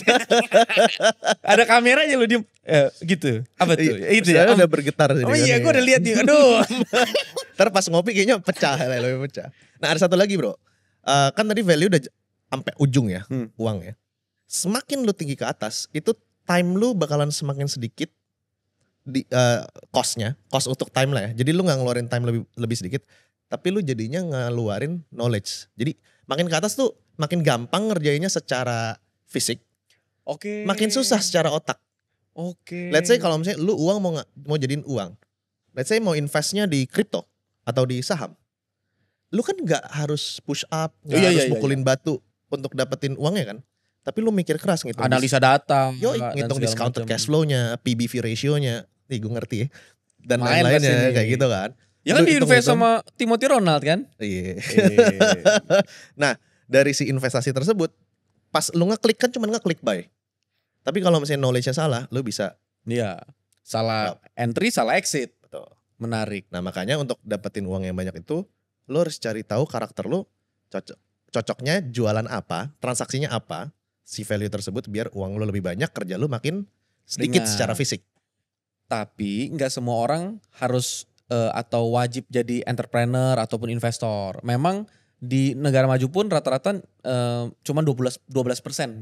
Speaker 3: Ada kamera aja lu diem. Gitu. Apa tuh? Itu ya.
Speaker 1: Saya udah bergetar.
Speaker 3: Oh iya gue udah lihat nih. Aduh.
Speaker 1: Ntar pas ngopi kayaknya pecah. Lebih pecah. Nah ada satu lagi bro. Kan tadi value udah sampai ujung ya. Uang ya. Semakin lu tinggi ke atas. Itu time lu bakalan semakin sedikit. Cost untuk time lah ya. Jadi lu gak ngeluarin time lebih sedikit. Tapi lu jadinya ngeluarin knowledge. Jadi makin ke atas tuh makin gampang ngerjainnya secara fisik.
Speaker 3: Oke.
Speaker 1: Makin susah secara otak.
Speaker 3: Oke.
Speaker 1: Let's say kalau misalnya lu uang mau jadiin uang. Let's say mau investnya di kripto atau di saham. Lu kan gak harus push up, gak harus pukulin batu untuk dapetin uangnya kan. Tapi lu mikir keras gitu.
Speaker 3: Analisa data.
Speaker 1: Ngitung
Speaker 3: dan segala
Speaker 1: discounted
Speaker 3: macam.
Speaker 1: cash flow-nya, PBV ratio-nya. Nih gue ngerti ya. Dan
Speaker 3: Main
Speaker 1: lain-lainnya
Speaker 3: pasti nih.
Speaker 1: kayak gitu kan.
Speaker 3: Ya kan
Speaker 1: Lu
Speaker 3: diinvest
Speaker 1: hitung-hitung.
Speaker 3: sama Timothy Ronald kan?
Speaker 1: Iya. Nah dari si investasi tersebut, pas lu ngeklik kan cuma ngeklik buy. Tapi kalau misalnya knowledge-nya salah, lu bisa.
Speaker 3: Iya. Salah entry, salah exit.
Speaker 1: Betul.
Speaker 3: Menarik.
Speaker 1: Nah makanya untuk dapetin uang yang banyak itu, lu harus cari tahu karakter lu cocoknya jualan apa, transaksinya apa, si value tersebut biar uang lu lebih banyak, kerja lu makin sedikit
Speaker 3: Ringan.
Speaker 1: secara fisik.
Speaker 3: Tapi nggak semua orang harus atau wajib jadi entrepreneur ataupun investor. Memang di negara maju pun rata-rata cuma 12%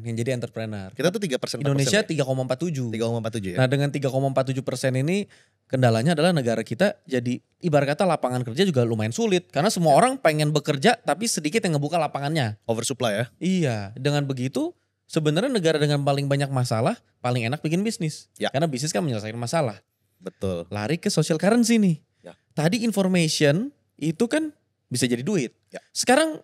Speaker 3: yang jadi entrepreneur.
Speaker 1: Kita tuh 3%.
Speaker 3: Indonesia 3,47.
Speaker 1: 3,47 ya.
Speaker 3: Nah dengan 3,47% ini kendalanya adalah negara kita jadi ibarat kata lapangan kerja juga lumayan sulit. Karena semua orang pengen bekerja tapi sedikit yang ngebuka lapangannya.
Speaker 1: Oversupply ya.
Speaker 3: Iya, dengan begitu sebenarnya negara dengan paling banyak masalah paling enak bikin bisnis.
Speaker 1: Ya.
Speaker 3: Karena bisnis kan menyelesaikan masalah.
Speaker 1: Betul.
Speaker 3: Lari ke social currency nih.
Speaker 1: Ya.
Speaker 3: Tadi information itu kan bisa jadi duit.
Speaker 1: Ya.
Speaker 3: Sekarang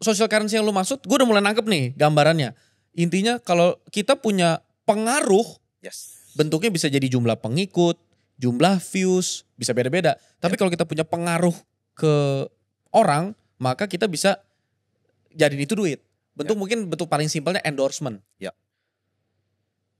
Speaker 3: social currency yang lu maksud, gue udah mulai nangkep nih gambarannya. Intinya kalau kita punya pengaruh,
Speaker 1: Yes.
Speaker 3: bentuknya bisa jadi jumlah pengikut, jumlah views, bisa beda-beda. Tapi kalau kita punya pengaruh ke orang, maka kita bisa jadiin itu duit. Bentuk mungkin bentuk paling simpelnya endorsement.
Speaker 1: Ya.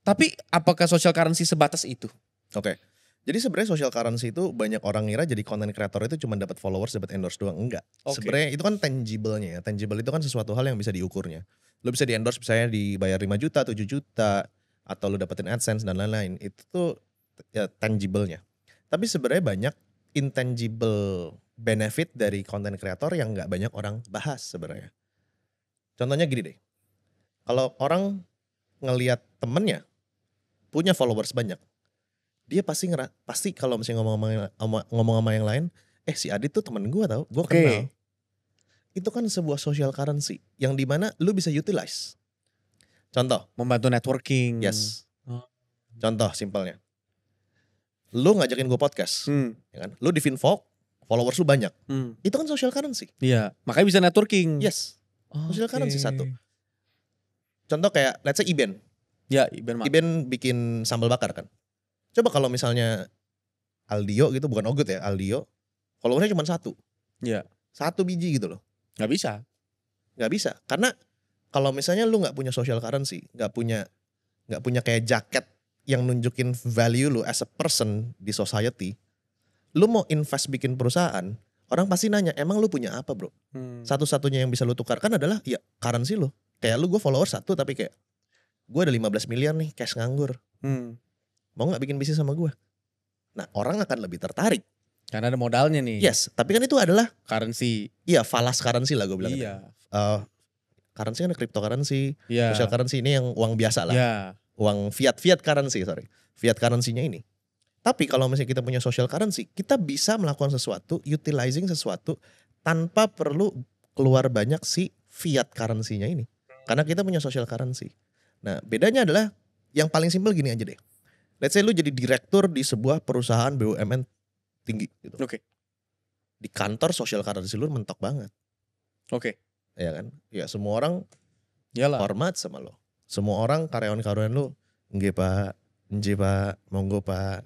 Speaker 3: Tapi apakah social currency sebatas itu?
Speaker 1: Oke. Jadi sebenarnya social currency itu banyak orang ngira jadi content creator itu cuma dapat followers, dapat endorse doang. Enggak.
Speaker 3: Oke.
Speaker 1: Sebenarnya itu kan tangible-nya ya. Tangible itu kan sesuatu hal yang bisa diukurnya. Lu bisa di-endorse misalnya dibayar 5 juta, 7 juta, atau lu dapetin AdSense dan lain-lain. Itu tuh ya tangible-nya. Tapi sebenarnya banyak intangible benefit dari content creator yang nggak banyak orang bahas sebenarnya. Contohnya gini deh. Kalau orang ngelihat temennya punya followers banyak, dia pasti kalau misalnya ngomong sama yang lain, si Adit tuh temen gue tau, gue kenal. Itu kan sebuah social currency yang dimana lu bisa utilize. Contoh.
Speaker 3: Membantu networking.
Speaker 1: Yes. Contoh simpelnya. Lu ngajakin gue podcast. Ya kan? Lu di Finfolk, followers lu banyak. Itu kan social currency.
Speaker 3: Iya, makanya bisa networking.
Speaker 1: Yes. Social currency satu. Contoh kayak let's say Iben.
Speaker 3: Ya, Iben mah.
Speaker 1: Iben bikin sambal bakar kan. Coba kalau misalnya Aldio gitu, bukan Ogut ya, Aldio. Followersnya cuma 1.
Speaker 3: Iya.
Speaker 1: 1 biji gitu loh.
Speaker 3: Gak bisa.
Speaker 1: Gak bisa. Karena kalau misalnya lu gak punya social currency, gak punya kayak jaket yang nunjukin value lu as a person di society, lu mau invest bikin perusahaan, orang pasti nanya, emang lu punya apa bro? Satu-satunya yang bisa lu tukarkan adalah ya currency lu. Kayak lu gue follower 1 tapi kayak gue ada 15 miliar nih cash nganggur. Mau gak bikin bisnis sama gue? Nah orang akan lebih tertarik.
Speaker 3: Karena ada modalnya nih.
Speaker 1: Yes, tapi kan itu adalah
Speaker 3: currency.
Speaker 1: Iya, falas currency lah gue bilang.
Speaker 3: Iya.
Speaker 1: Currency kan ada cryptocurrency,
Speaker 3: Iya.
Speaker 1: social currency ini yang uang biasa lah.
Speaker 3: Iya.
Speaker 1: Uang fiat currency, fiat currency-nya ini. Tapi kalau misalnya kita punya social currency, kita bisa melakukan sesuatu, utilizing sesuatu tanpa perlu keluar banyak si fiat currency-nya ini. Karena kita punya social currency. Nah, bedanya adalah yang paling simpel gini aja deh. Let's say lu jadi direktur di sebuah perusahaan BUMN tinggi gitu.
Speaker 3: Oke.
Speaker 1: Di kantor social currency lu mentok banget.
Speaker 3: Oke.
Speaker 1: Ya kan? Ya semua orang
Speaker 3: Iyalah.
Speaker 1: hormat sama lo. Semua orang karyawan-karyawan lu, nggih Pak, nggih Pak, monggo Pak.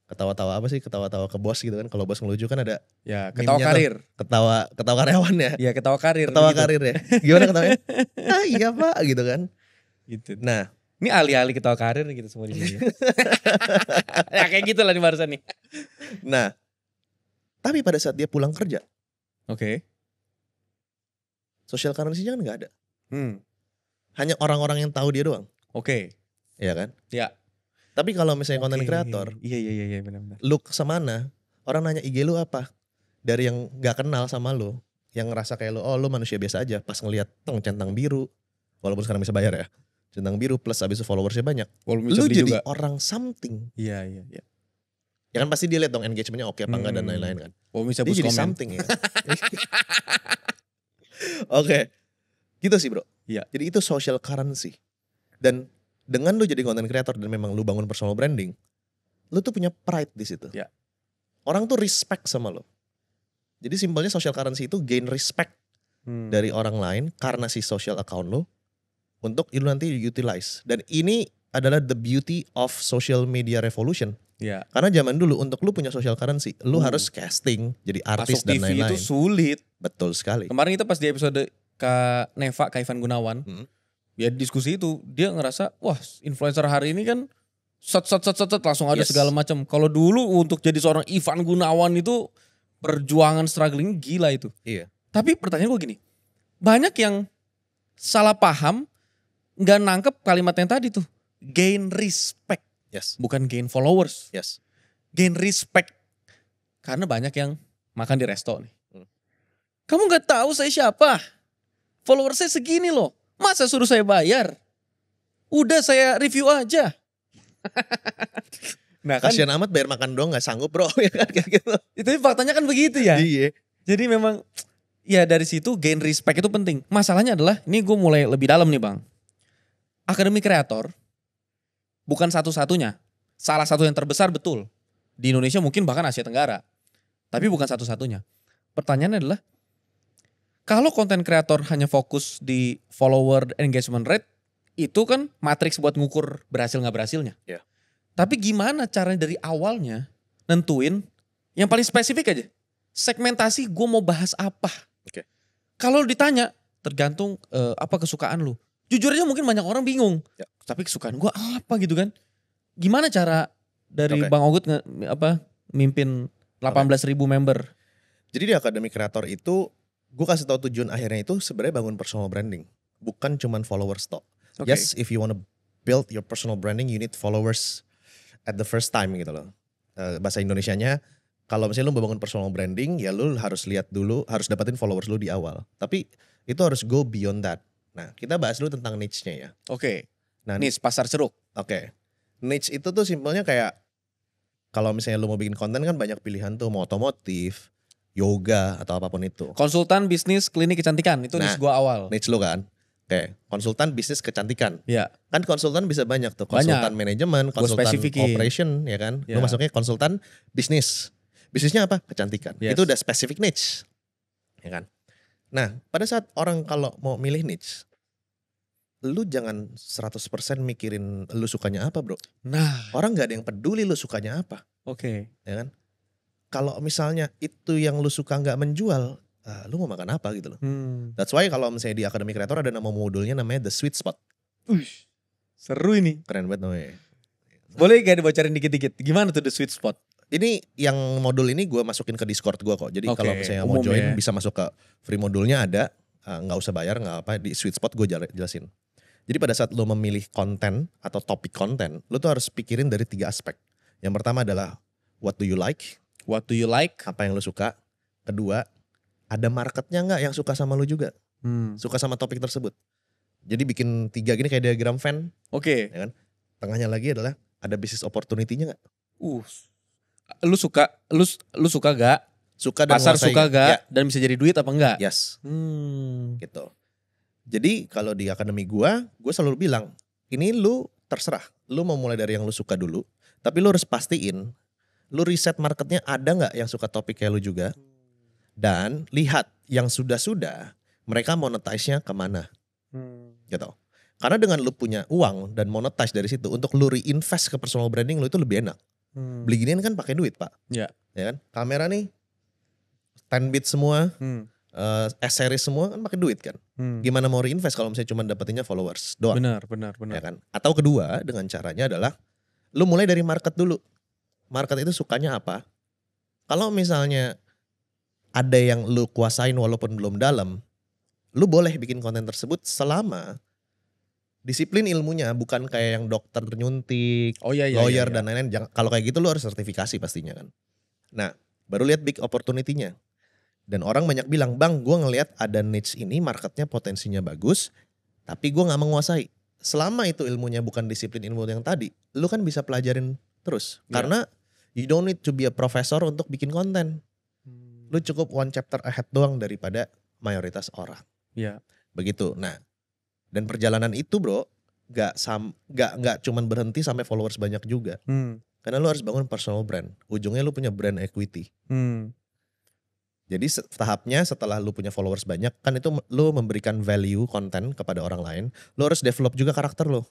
Speaker 1: Ketawa-tawa apa sih? Ketawa-tawa ke bos gitu kan. Kalau bos ngelucu kan ada
Speaker 3: ya, ketawa
Speaker 1: meme-nya
Speaker 3: karir.
Speaker 1: Ketawa karyawan ya.
Speaker 3: Iya, ketawa karir.
Speaker 1: Ketawa
Speaker 3: gitu.
Speaker 1: karir ya. Gimana ketawanya? Ah iya Pak gitu kan.
Speaker 3: Gitu.
Speaker 1: Nah,
Speaker 3: ini alih-alih ketawa karir gitu semua di sini. Ya kayak gitu lah di barusan nih.
Speaker 1: Nah, tapi pada saat dia pulang kerja,
Speaker 3: Oke.
Speaker 1: social currency-nya kan gak ada.
Speaker 3: Hmm.
Speaker 1: Hanya orang-orang yang tahu dia doang.
Speaker 3: Oke.
Speaker 1: Iya kan?
Speaker 3: Ya.
Speaker 1: Tapi kalau misalnya content
Speaker 3: Oke.
Speaker 1: creator,
Speaker 3: Iya benar-benar.
Speaker 1: lu kesemana, orang nanya IG lu apa? Dari yang gak kenal sama lu, yang ngerasa kayak lu, oh lu manusia biasa aja, pas ngeliat centang biru, walaupun sekarang bisa bayar ya, centang biru plus abis itu followersnya banyak,
Speaker 3: Walaupun bisa
Speaker 1: lu
Speaker 3: beli
Speaker 1: jadi
Speaker 3: juga.
Speaker 1: orang something.
Speaker 3: Iya.
Speaker 1: Ya kan pasti dia lihat dong engagementnya oke apa enggak dan lain-lain kan.
Speaker 3: Oh, bisa
Speaker 1: Dia
Speaker 3: boost
Speaker 1: jadi
Speaker 3: komen.
Speaker 1: something ya. Oke, gitu sih bro.
Speaker 3: Iya.
Speaker 1: Jadi itu social currency. Dan dengan lu jadi content creator dan memang lu bangun personal branding, lu tuh punya pride di situ.
Speaker 3: Iya.
Speaker 1: Orang tuh respect sama lu. Jadi simpelnya social currency itu gain respect dari orang lain karena si social account lu untuk lu nanti utilize. Dan ini adalah the beauty of social media revolution.
Speaker 3: Iya.
Speaker 1: Karena zaman dulu untuk lu punya social currency, lu harus casting, jadi artis
Speaker 3: Masuk
Speaker 1: dan
Speaker 3: TV
Speaker 1: lain-lain.
Speaker 3: itu sulit.
Speaker 1: Betul sekali.
Speaker 3: Kemarin kita pas di episode Kak Neva, Kak Ivan Gunawan, ya diskusi itu, dia ngerasa, wah influencer hari ini kan set langsung ada
Speaker 1: Yes.
Speaker 3: segala macam. Kalau dulu untuk jadi seorang Ivan Gunawan itu perjuangan struggling gila itu.
Speaker 1: Iya.
Speaker 3: Tapi pertanyaan gue gini, banyak yang salah paham, nggak nangkep kalimat yang tadi tuh, gain respect,
Speaker 1: Yes.
Speaker 3: bukan gain followers,
Speaker 1: Yes.
Speaker 3: gain respect. Karena banyak yang makan di resto nih. Kamu nggak tahu saya siapa? Follower saya segini loh. Masa suruh saya bayar? Udah saya review aja. Nah kan,
Speaker 1: Kasian amat bayar makan doang gak sanggup bro. Ya kan kayak gitu.
Speaker 3: itu faktanya kan begitu ya.
Speaker 1: Iya.
Speaker 3: Jadi memang ya dari situ gain respect itu penting. Masalahnya adalah, ini gue mulai lebih dalam nih bang. Akademi kreator bukan satu-satunya. Salah satu yang terbesar betul. Di Indonesia mungkin bahkan Asia Tenggara. Tapi bukan satu-satunya. Pertanyaannya adalah, Kalau konten kreator hanya fokus di follower engagement rate, itu kan matriks buat ngukur berhasil nggak berhasilnya.
Speaker 1: Iya.
Speaker 3: Tapi gimana caranya dari awalnya nentuin yang paling spesifik aja. Segmentasi gue mau bahas apa.
Speaker 1: Oke.
Speaker 3: Kalau ditanya tergantung apa kesukaan lu. Jujur aja mungkin banyak orang bingung.
Speaker 1: Ya.
Speaker 3: Tapi kesukaan gue apa gitu kan. Gimana cara dari
Speaker 1: Oke.
Speaker 3: Bang Ogut mimpin 18.000 member?
Speaker 1: Jadi di Akademi Kreator itu gue kasih tahu tujuan akhirnya itu sebenarnya bangun personal branding, bukan cuman followers tok.
Speaker 3: Oke.
Speaker 1: Yes, if you wanna build your personal branding, you need followers at the first time gitu loh. Bahasa Indonesianya, kalau misalnya lu mau bangun personal branding, ya lu harus lihat dulu, harus dapetin followers lu di awal. Tapi itu harus go beyond that. Nah, kita bahas dulu tentang niche-nya ya.
Speaker 3: Oke.
Speaker 1: Nah,
Speaker 3: Nis pasar ceruk.
Speaker 1: Oke. Niche itu tuh simpelnya kayak kalau misalnya lu mau bikin konten kan banyak pilihan tuh, mau otomotif, yoga atau apapun itu.
Speaker 3: Konsultan bisnis klinik kecantikan itu
Speaker 1: Nah,
Speaker 3: niche gua awal.
Speaker 1: Niche lu kan. Oke, konsultan bisnis kecantikan.
Speaker 3: Ya.
Speaker 1: Kan konsultan bisa banyak tuh,
Speaker 3: Banyak.
Speaker 1: konsultan manajemen, konsultan
Speaker 3: spesifikin.
Speaker 1: operation ya kan.
Speaker 3: Ya.
Speaker 1: Lu masuknya konsultan bisnis. Bisnisnya apa? Kecantikan.
Speaker 3: Yes.
Speaker 1: Itu udah specific niche. Ya kan. Nah, pada saat orang kalau mau milih niche, lu jangan 100% mikirin lu sukanya apa, Bro.
Speaker 3: Nah,
Speaker 1: Orang nggak ada yang peduli lu sukanya apa,
Speaker 3: oke.
Speaker 1: ya kan? Kalau misalnya itu yang lu suka nggak menjual, lu mau makan apa gitu loh. That's why kalau misalnya di Akademi Kreator ada nama modulnya namanya The Sweet Spot.
Speaker 3: Seru ini.
Speaker 1: Keren banget namanya.
Speaker 3: Boleh gak dibocorin dikit-dikit? Gimana tuh the sweet spot?
Speaker 1: Ini yang modul ini gue masukin ke Discord gue kok. Jadi
Speaker 3: Oke,
Speaker 1: kalau misalnya
Speaker 3: umum
Speaker 1: mau join
Speaker 3: ya.
Speaker 1: bisa masuk ke free modulnya ada. Nggak usah bayar, nggak apa. Di Sweet Spot gue jelasin. Jadi pada saat lo memilih konten atau topik konten, lo tuh harus pikirin dari 3 aspek. Yang pertama adalah what do you like?
Speaker 3: What do you like?
Speaker 1: Apa yang lo suka? Kedua, ada marketnya nggak yang suka sama lo juga? Suka sama topik tersebut. Jadi bikin 3 gini kayak diagram Venn.
Speaker 3: Oke.
Speaker 1: Tengahnya lagi adalah ada business opportunity-nya nggak?
Speaker 3: Lu suka gak?
Speaker 1: Suka dan
Speaker 3: Pasar
Speaker 1: menguasai
Speaker 3: suka
Speaker 1: nggak?
Speaker 3: gak?
Speaker 1: Ya,
Speaker 3: Dan bisa jadi duit apa enggak?
Speaker 1: yes.
Speaker 3: Hmm.
Speaker 1: Gitu. Jadi kalau di akademi gue selalu bilang, ini lu terserah. Lu mau mulai dari yang lu suka dulu, tapi lu harus pastiin, lu riset marketnya ada nggak yang suka topik kayak lu juga, dan lihat yang sudah mereka monetize-nya kemana, gitu. Karena dengan lu punya uang dan monetize dari situ, untuk lu reinvest ke personal branding lu itu lebih enak. Beli ginian kan pakai duit, Pak.
Speaker 3: Ya.
Speaker 1: Ya kan? Kamera nih 10 bit semua, S-series semua kan pakai duit kan. Gimana mau reinvest kalau misalnya cuma dapetinnya followers doang.
Speaker 3: Benar.
Speaker 1: Ya kan? Atau kedua dengan caranya adalah lu mulai dari market dulu. Market itu sukanya apa? Kalau misalnya ada yang lu kuasain walaupun belum dalam, lu boleh bikin konten tersebut selama disiplin ilmunya bukan kayak yang dokter nyuntik,
Speaker 3: Oh iya.
Speaker 1: lawyer dan lain-lain. Kalau kayak gitu lu harus sertifikasi pastinya kan. Nah, baru lihat big opportunity-nya. Dan orang banyak bilang, "Bang, gue ngelihat ada niche ini marketnya potensinya bagus, tapi gue nggak menguasai." Selama itu ilmunya bukan disiplin ilmu yang tadi, lu kan bisa pelajarin terus.
Speaker 3: Ya.
Speaker 1: Karena you don't need to be a professor untuk bikin konten. Lu cukup one chapter ahead doang daripada mayoritas orang.
Speaker 3: Ya.
Speaker 1: Begitu. Nah, dan perjalanan itu, Bro, nggak cuman berhenti sampai followers banyak juga. Karena lu harus bangun personal brand. Ujungnya lu punya brand equity. Jadi tahapnya setelah lu punya followers banyak, kan itu lu memberikan value konten kepada orang lain. Lu harus develop juga karakter lu.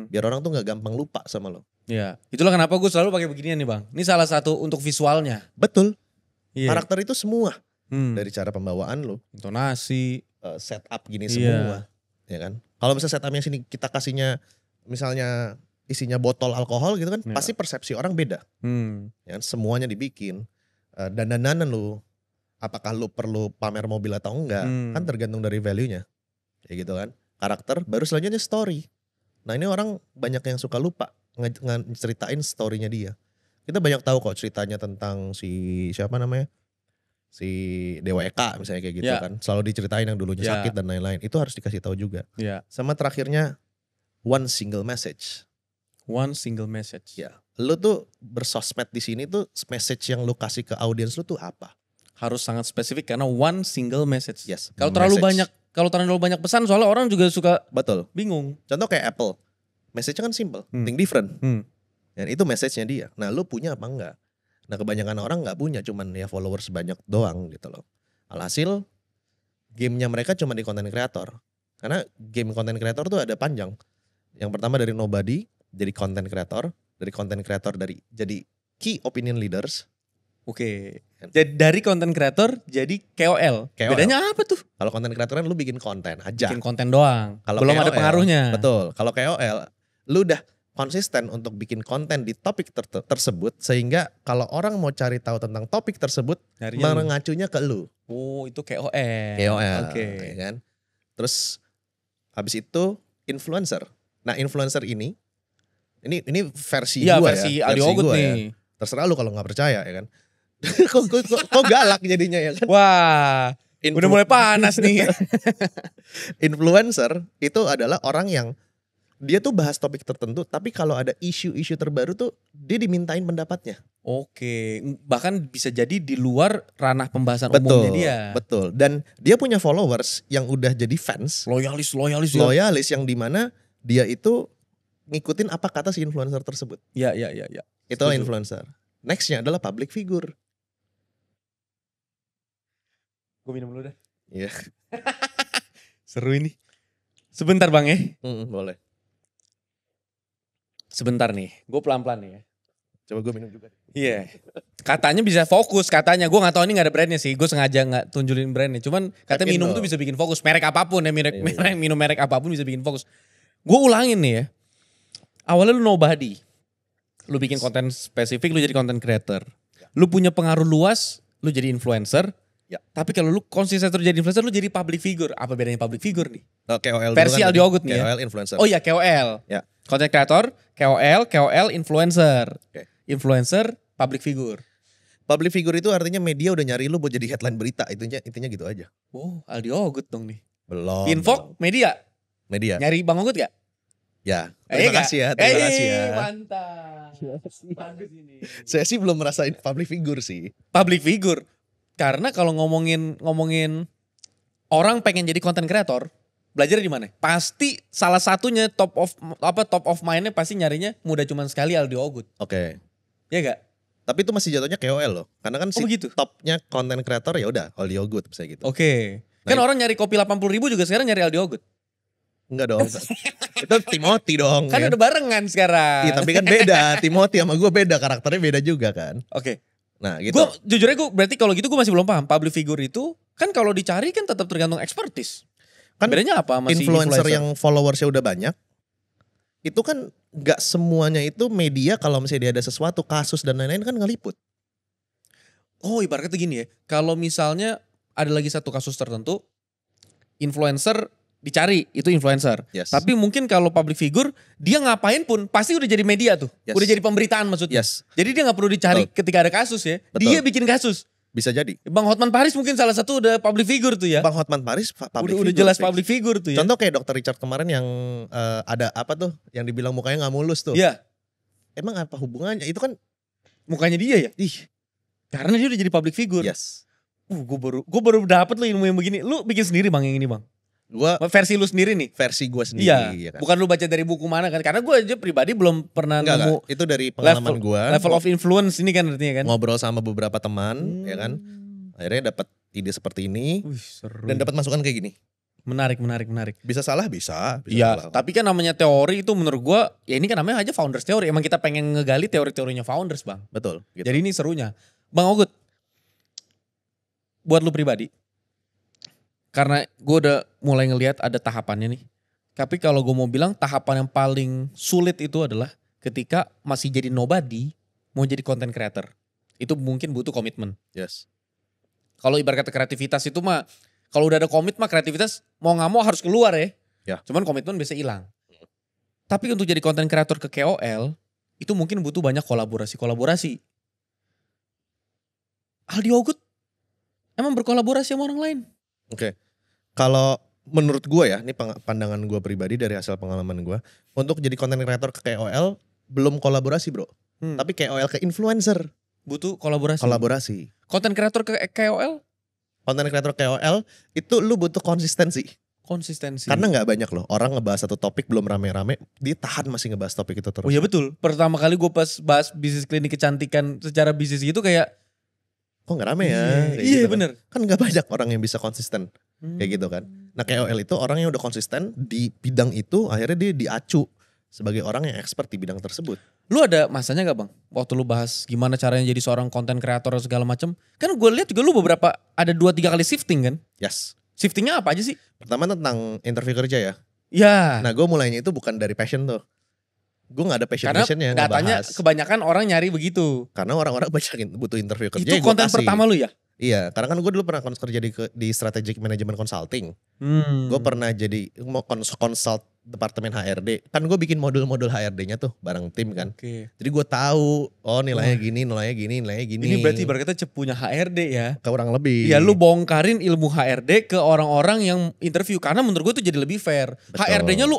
Speaker 1: Biar orang tuh gak gampang lupa sama lo.
Speaker 3: Ya. Itulah kenapa gue selalu pakai beginian nih Bang. Ini salah satu untuk visualnya.
Speaker 1: Betul.
Speaker 3: Iya.
Speaker 1: Karakter itu semua. Dari cara pembawaan lu.
Speaker 3: Intonasi.
Speaker 1: Setup gini semua. Ya kan. Kalau misalnya setupnya sini kita kasihnya misalnya isinya botol alkohol gitu kan.
Speaker 3: Ya.
Speaker 1: Pasti persepsi orang beda. Ya kan? Semuanya dibikin. Dandanan lu. Apakah lu perlu pamer mobil atau enggak. Kan tergantung dari value-nya. Kayak gitu kan. Karakter. Baru selanjutnya story. Nah ini orang banyak yang suka lupa ngeceritain story-nya dia. Kita banyak tahu kok ceritanya tentang si siapa namanya? Si Dewa Eka misalnya kayak gitu kan. Selalu diceritain yang dulunya sakit dan lain-lain. Itu harus dikasih tahu juga. Sama terakhirnya one single message.
Speaker 3: One single message.
Speaker 1: Ya. Lu tuh bersosmed di sini tuh message yang lu kasih ke audiens lu tuh apa?
Speaker 3: Harus sangat spesifik karena one single message.
Speaker 1: Yes.
Speaker 3: Kalau terlalu banyak pesan soalnya orang juga suka
Speaker 1: betul
Speaker 3: bingung.
Speaker 1: Contoh kayak Apple. Message-nya kan simple, think different. Dan itu message-nya dia. Nah, lu punya apa enggak? Nah, kebanyakan orang enggak punya, cuman ya followers banyak doang gitu loh. Alhasil game-nya mereka cuma di content creator. Karena game content creator tuh ada panjang. Yang pertama dari nobody jadi content creator, dari content creator jadi key opinion leaders.
Speaker 3: Oke. Jadi dari content creator jadi KOL.
Speaker 1: KOL.
Speaker 3: Bedanya apa tuh?
Speaker 1: Kalau content creator kan lu bikin konten aja.
Speaker 3: Bikin konten doang.
Speaker 1: Kalau
Speaker 3: Belum ada
Speaker 1: KOL,
Speaker 3: pengaruhnya.
Speaker 1: Betul. Kalau KOL, lu udah konsisten untuk bikin konten di topik tersebut sehingga kalau orang mau cari tahu tentang topik tersebut
Speaker 3: Nyarinya lu.
Speaker 1: mengacunya ke lu.
Speaker 3: Oh, itu KOL.
Speaker 1: KOL,
Speaker 3: Oke.
Speaker 1: ya kan? Terus habis itu influencer. Nah, influencer ini versi
Speaker 3: Iya,
Speaker 1: gua
Speaker 3: versi
Speaker 1: ya.
Speaker 3: Aldi Ogut
Speaker 1: gua
Speaker 3: nih.
Speaker 1: ya. Terserah lu kalau nggak percaya ya kan. kok galak jadinya ya kan.
Speaker 3: Wah, udah mulai panas nih.
Speaker 1: Influencer itu adalah orang yang dia tuh bahas topik tertentu, tapi kalau ada isu-isu terbaru tuh dia dimintain pendapatnya.
Speaker 3: Oke, bahkan bisa jadi di luar ranah pembahasan
Speaker 1: Betul,
Speaker 3: umumnya dia.
Speaker 1: betul. Dan dia punya followers yang udah jadi fans,
Speaker 3: Loyalis ya.
Speaker 1: loyalis yang dimana dia itu ngikutin apa kata si influencer tersebut.
Speaker 3: Ya.
Speaker 1: Itulah
Speaker 3: Setuju.
Speaker 1: influencer. Nextnya adalah public figure.
Speaker 3: Gue minum dulu dah.
Speaker 1: Iya.
Speaker 3: Seru ini. Sebentar bang ya.
Speaker 1: Boleh.
Speaker 3: Sebentar nih. Gue pelan-pelan nih ya.
Speaker 1: Coba gue minum juga.
Speaker 3: Iya. Katanya bisa fokus katanya. Gue gak tahu ini gak ada brandnya sih. Gue sengaja gak tunjulin brandnya. Cuman katanya
Speaker 1: Yakin
Speaker 3: minum
Speaker 1: dong.
Speaker 3: tuh bisa bikin fokus. Merek apapun ya.
Speaker 1: Iya.
Speaker 3: Minum merek apapun bisa bikin fokus. Gue ulangin nih ya. Awalnya lu nobody. Lu bikin konten spesifik, lu jadi content creator. Lu punya pengaruh luas, lu jadi influencer.
Speaker 1: Ya.
Speaker 3: Tapi kalau lu konsisten terus jadi influencer, lu jadi public figure. Apa bedanya public figure nih?
Speaker 1: KOL
Speaker 3: Versi
Speaker 1: dulu kan
Speaker 3: Aldi
Speaker 1: tadi.
Speaker 3: Ogut nih ya.
Speaker 1: KOL influencer.
Speaker 3: Oh iya KOL.
Speaker 1: Ya.
Speaker 3: Content creator, KOL, influencer.
Speaker 1: Oke.
Speaker 3: Influencer, public figure.
Speaker 1: Public figure itu artinya media udah nyari lu buat jadi headline berita. Intinya gitu aja.
Speaker 3: Oh Aldi Ogut dong nih.
Speaker 1: Belum.
Speaker 3: Info, media.
Speaker 1: Media.
Speaker 3: Nyari Bang Ogut gak?
Speaker 1: Ya. Terima kasih ya. Terima kasih ya.
Speaker 3: Mantap. Bagus ini.
Speaker 1: Saya sih belum merasain public figure sih.
Speaker 3: Public figure. Karena kalau ngomongin orang pengen jadi content creator, belajar di mana? Pasti salah satunya top of mind-nya pasti nyarinya mudah cuman sekali Aldi Ogut.
Speaker 1: Oke.
Speaker 3: Ya gak?
Speaker 1: Tapi itu masih jatuhnya KOL loh. Karena kan si
Speaker 3: begitu?
Speaker 1: topnya content creator ya udah Aldi Ogut misalnya gitu.
Speaker 3: Oke.
Speaker 1: Nah,
Speaker 3: Kan orang nyari kopi 80.000 juga sekarang nyari Aldi Ogut.
Speaker 1: Enggak dong. Itu Timothy dong.
Speaker 3: Kan
Speaker 1: ya.
Speaker 3: udah barengan sekarang.
Speaker 1: Iya tapi kan beda. Timothy sama gue beda. Karakternya beda juga kan.
Speaker 3: Oke.
Speaker 1: Nah gitu.
Speaker 3: Gue jujur aja berarti kalau gitu gue masih belum paham. Public figure itu kan kalau dicari kan tetap tergantung expertise.
Speaker 1: Kan
Speaker 3: bedanya apa sama si
Speaker 1: influencer yang followersnya udah banyak. Itu kan gak semuanya itu media kalau misalnya dia ada sesuatu, kasus dan lain-lain kan ngeliput.
Speaker 3: Oh ibaratnya gini ya. Kalau misalnya ada lagi satu kasus tertentu. Influencer dicari itu influencer.
Speaker 1: Yes.
Speaker 3: Tapi mungkin kalau public figure dia ngapain pun pasti udah jadi media tuh.
Speaker 1: Yes.
Speaker 3: Udah jadi pemberitaan maksudnya.
Speaker 1: Yes.
Speaker 3: Jadi dia gak perlu dicari
Speaker 1: Betul.
Speaker 3: ketika ada kasus ya.
Speaker 1: Betul.
Speaker 3: Dia bikin kasus.
Speaker 1: Bisa jadi.
Speaker 3: Bang Hotman Paris mungkin salah satu udah public figure tuh ya.
Speaker 1: Bang Hotman Paris public
Speaker 3: Udah
Speaker 1: figure,
Speaker 3: jelas
Speaker 1: fix.
Speaker 3: public figure tuh ya.
Speaker 1: Contoh kayak Dr. Richard kemarin yang ada apa tuh yang dibilang mukanya gak mulus tuh.
Speaker 3: Iya.
Speaker 1: Emang apa hubungannya? Itu kan
Speaker 3: Mukanya dia ya.
Speaker 1: ih,
Speaker 3: Karena dia udah jadi public figure.
Speaker 1: yes.
Speaker 3: Gue baru dapet lo ilmu yang begini. Lu bikin sendiri bang yang ini bang.
Speaker 1: Gua
Speaker 3: Versi lu sendiri nih.
Speaker 1: versi gue sendiri
Speaker 3: Iya.
Speaker 1: ya kan.
Speaker 3: Bukan lu baca dari buku mana kan. Karena gue aja pribadi belum pernah nemu
Speaker 1: Enggak. Itu dari pengalaman gue.
Speaker 3: level of influence ini kan artinya kan.
Speaker 1: Ngobrol sama beberapa teman, ya kan. Akhirnya dapat ide seperti ini
Speaker 3: Wih, seru.
Speaker 1: dan dapat masukan kayak gini.
Speaker 3: Menarik.
Speaker 1: Bisa salah, bisa
Speaker 3: Iya,
Speaker 1: salah.
Speaker 3: tapi kan namanya teori itu menurut gua ya ini kan namanya aja founders teori. Emang kita pengen ngegali teori-teorinya founders, Bang.
Speaker 1: Betul. Gitu.
Speaker 3: Jadi ini serunya. Bang Ogut, buat lu pribadi, karena gue udah mulai ngelihat ada tahapannya nih. Tapi kalau gue mau bilang tahapan yang paling sulit itu adalah ketika masih jadi nobody, mau jadi content creator. Itu mungkin butuh komitmen.
Speaker 1: Yes.
Speaker 3: Kalau ibarat kata kreativitas itu mah, kalau udah ada komit mah kreativitas mau nggak mau harus keluar ya.
Speaker 1: Ya.
Speaker 3: Cuman komitmen biasa hilang. Tapi untuk jadi content creator ke KOL, itu mungkin butuh banyak kolaborasi. Aldi Ogut emang berkolaborasi sama orang lain?
Speaker 1: Oke. Kalau menurut gue ya, ini pandangan gue pribadi dari hasil pengalaman gue, untuk jadi content creator ke KOL belum kolaborasi bro, tapi KOL ke influencer
Speaker 3: Butuh kolaborasi.
Speaker 1: kolaborasi.
Speaker 3: Content creator ke KOL?
Speaker 1: Content creator KOL itu lu butuh konsistensi.
Speaker 3: Konsistensi.
Speaker 1: Karena nggak banyak loh orang ngebahas satu topik belum rame-rame, dia tahan masih ngebahas topik itu terus.
Speaker 3: Oh iya betul. Pertama kali gue pas bahas bisnis klinik kecantikan secara bisnis gitu kayak
Speaker 1: Kok nggak rame ya? Kayak
Speaker 3: Iya
Speaker 1: gitu kan.
Speaker 3: bener.
Speaker 1: Kan nggak banyak orang yang bisa konsisten. Kayak gitu kan. Nah KOL itu orang yang udah konsisten di bidang itu, akhirnya dia diacu sebagai orang yang expert di bidang tersebut.
Speaker 3: Lu ada masanya gak bang? Waktu lu bahas gimana caranya jadi seorang konten kreator segala macam. Kan gue lihat juga lu beberapa ada 2-3 kali shifting kan?
Speaker 1: Yes.
Speaker 3: Shiftingnya apa aja sih?
Speaker 1: Pertama tentang interview kerja ya.
Speaker 3: Ya.
Speaker 1: Nah gue mulainya itu bukan dari passion tuh. Gue gak ada
Speaker 3: Karena
Speaker 1: passionnya
Speaker 3: datanya
Speaker 1: ngebahas.
Speaker 3: kebanyakan orang nyari begitu.
Speaker 1: Karena orang-orang banyak butuh interview kerja.
Speaker 3: Itu konten pertama lu ya?
Speaker 1: Iya, karena kan gue dulu pernah kerja di strategic management consulting. Gue pernah jadi consult departemen HRD. Kan gue bikin modul-modul HRD-nya tuh bareng tim kan.
Speaker 3: Oke.
Speaker 1: Jadi gue tahu, nilainya gini, nilainya gini.
Speaker 3: Ini berarti kita punya HRD ya?
Speaker 1: Kurang lebih.
Speaker 3: Ya lu bongkarin ilmu HRD ke orang-orang yang interview. Karena menurut gue itu jadi lebih fair.
Speaker 1: Betul.
Speaker 3: HRD-nya lu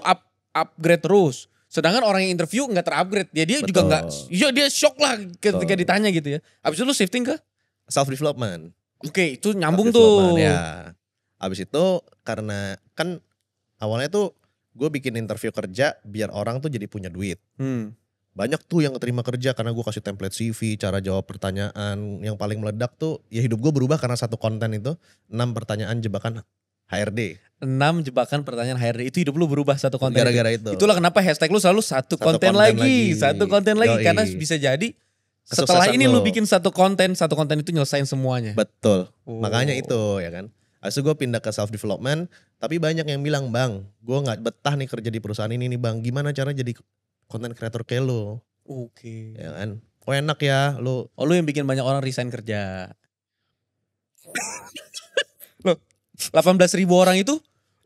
Speaker 3: upgrade terus. Sedangkan orang yang interview gak terupgrade. Dia juga gak, ya dia shock lah ketika ditanya gitu ya. Abis itu lu shifting ke?
Speaker 1: Self development.
Speaker 3: Oke, itu nyambung tuh.
Speaker 1: Ya. Abis itu karena kan awalnya tuh gue bikin interview kerja biar orang tuh jadi punya duit. Banyak tuh yang keterima kerja karena gue kasih template CV, cara jawab pertanyaan. Yang paling meledak tuh ya hidup gue berubah karena satu konten itu 6 pertanyaan jebakan HRD.
Speaker 3: 6 jebakan pertanyaan HRD. Itu hidup lu berubah satu konten.
Speaker 1: Gara-gara itu.
Speaker 3: Itulah kenapa hashtag lu selalu satu konten lagi. Satu konten lagi.
Speaker 1: Yoi.
Speaker 3: Karena bisa jadi
Speaker 1: Kesuksesan
Speaker 3: setelah ini lu
Speaker 1: lo.
Speaker 3: bikin satu konten itu nyelesain semuanya.
Speaker 1: Betul.
Speaker 3: Oh.
Speaker 1: Makanya itu ya kan. Habis itu gue pindah ke self development. Tapi banyak yang bilang, bang, gue gak betah nih kerja di perusahaan ini nih bang. Gimana cara jadi konten kreator kayak lo?
Speaker 3: Oke.
Speaker 1: Ya kan. Oh enak ya lo.
Speaker 3: Oh lu yang bikin banyak orang resign kerja. Loh 18.000 orang itu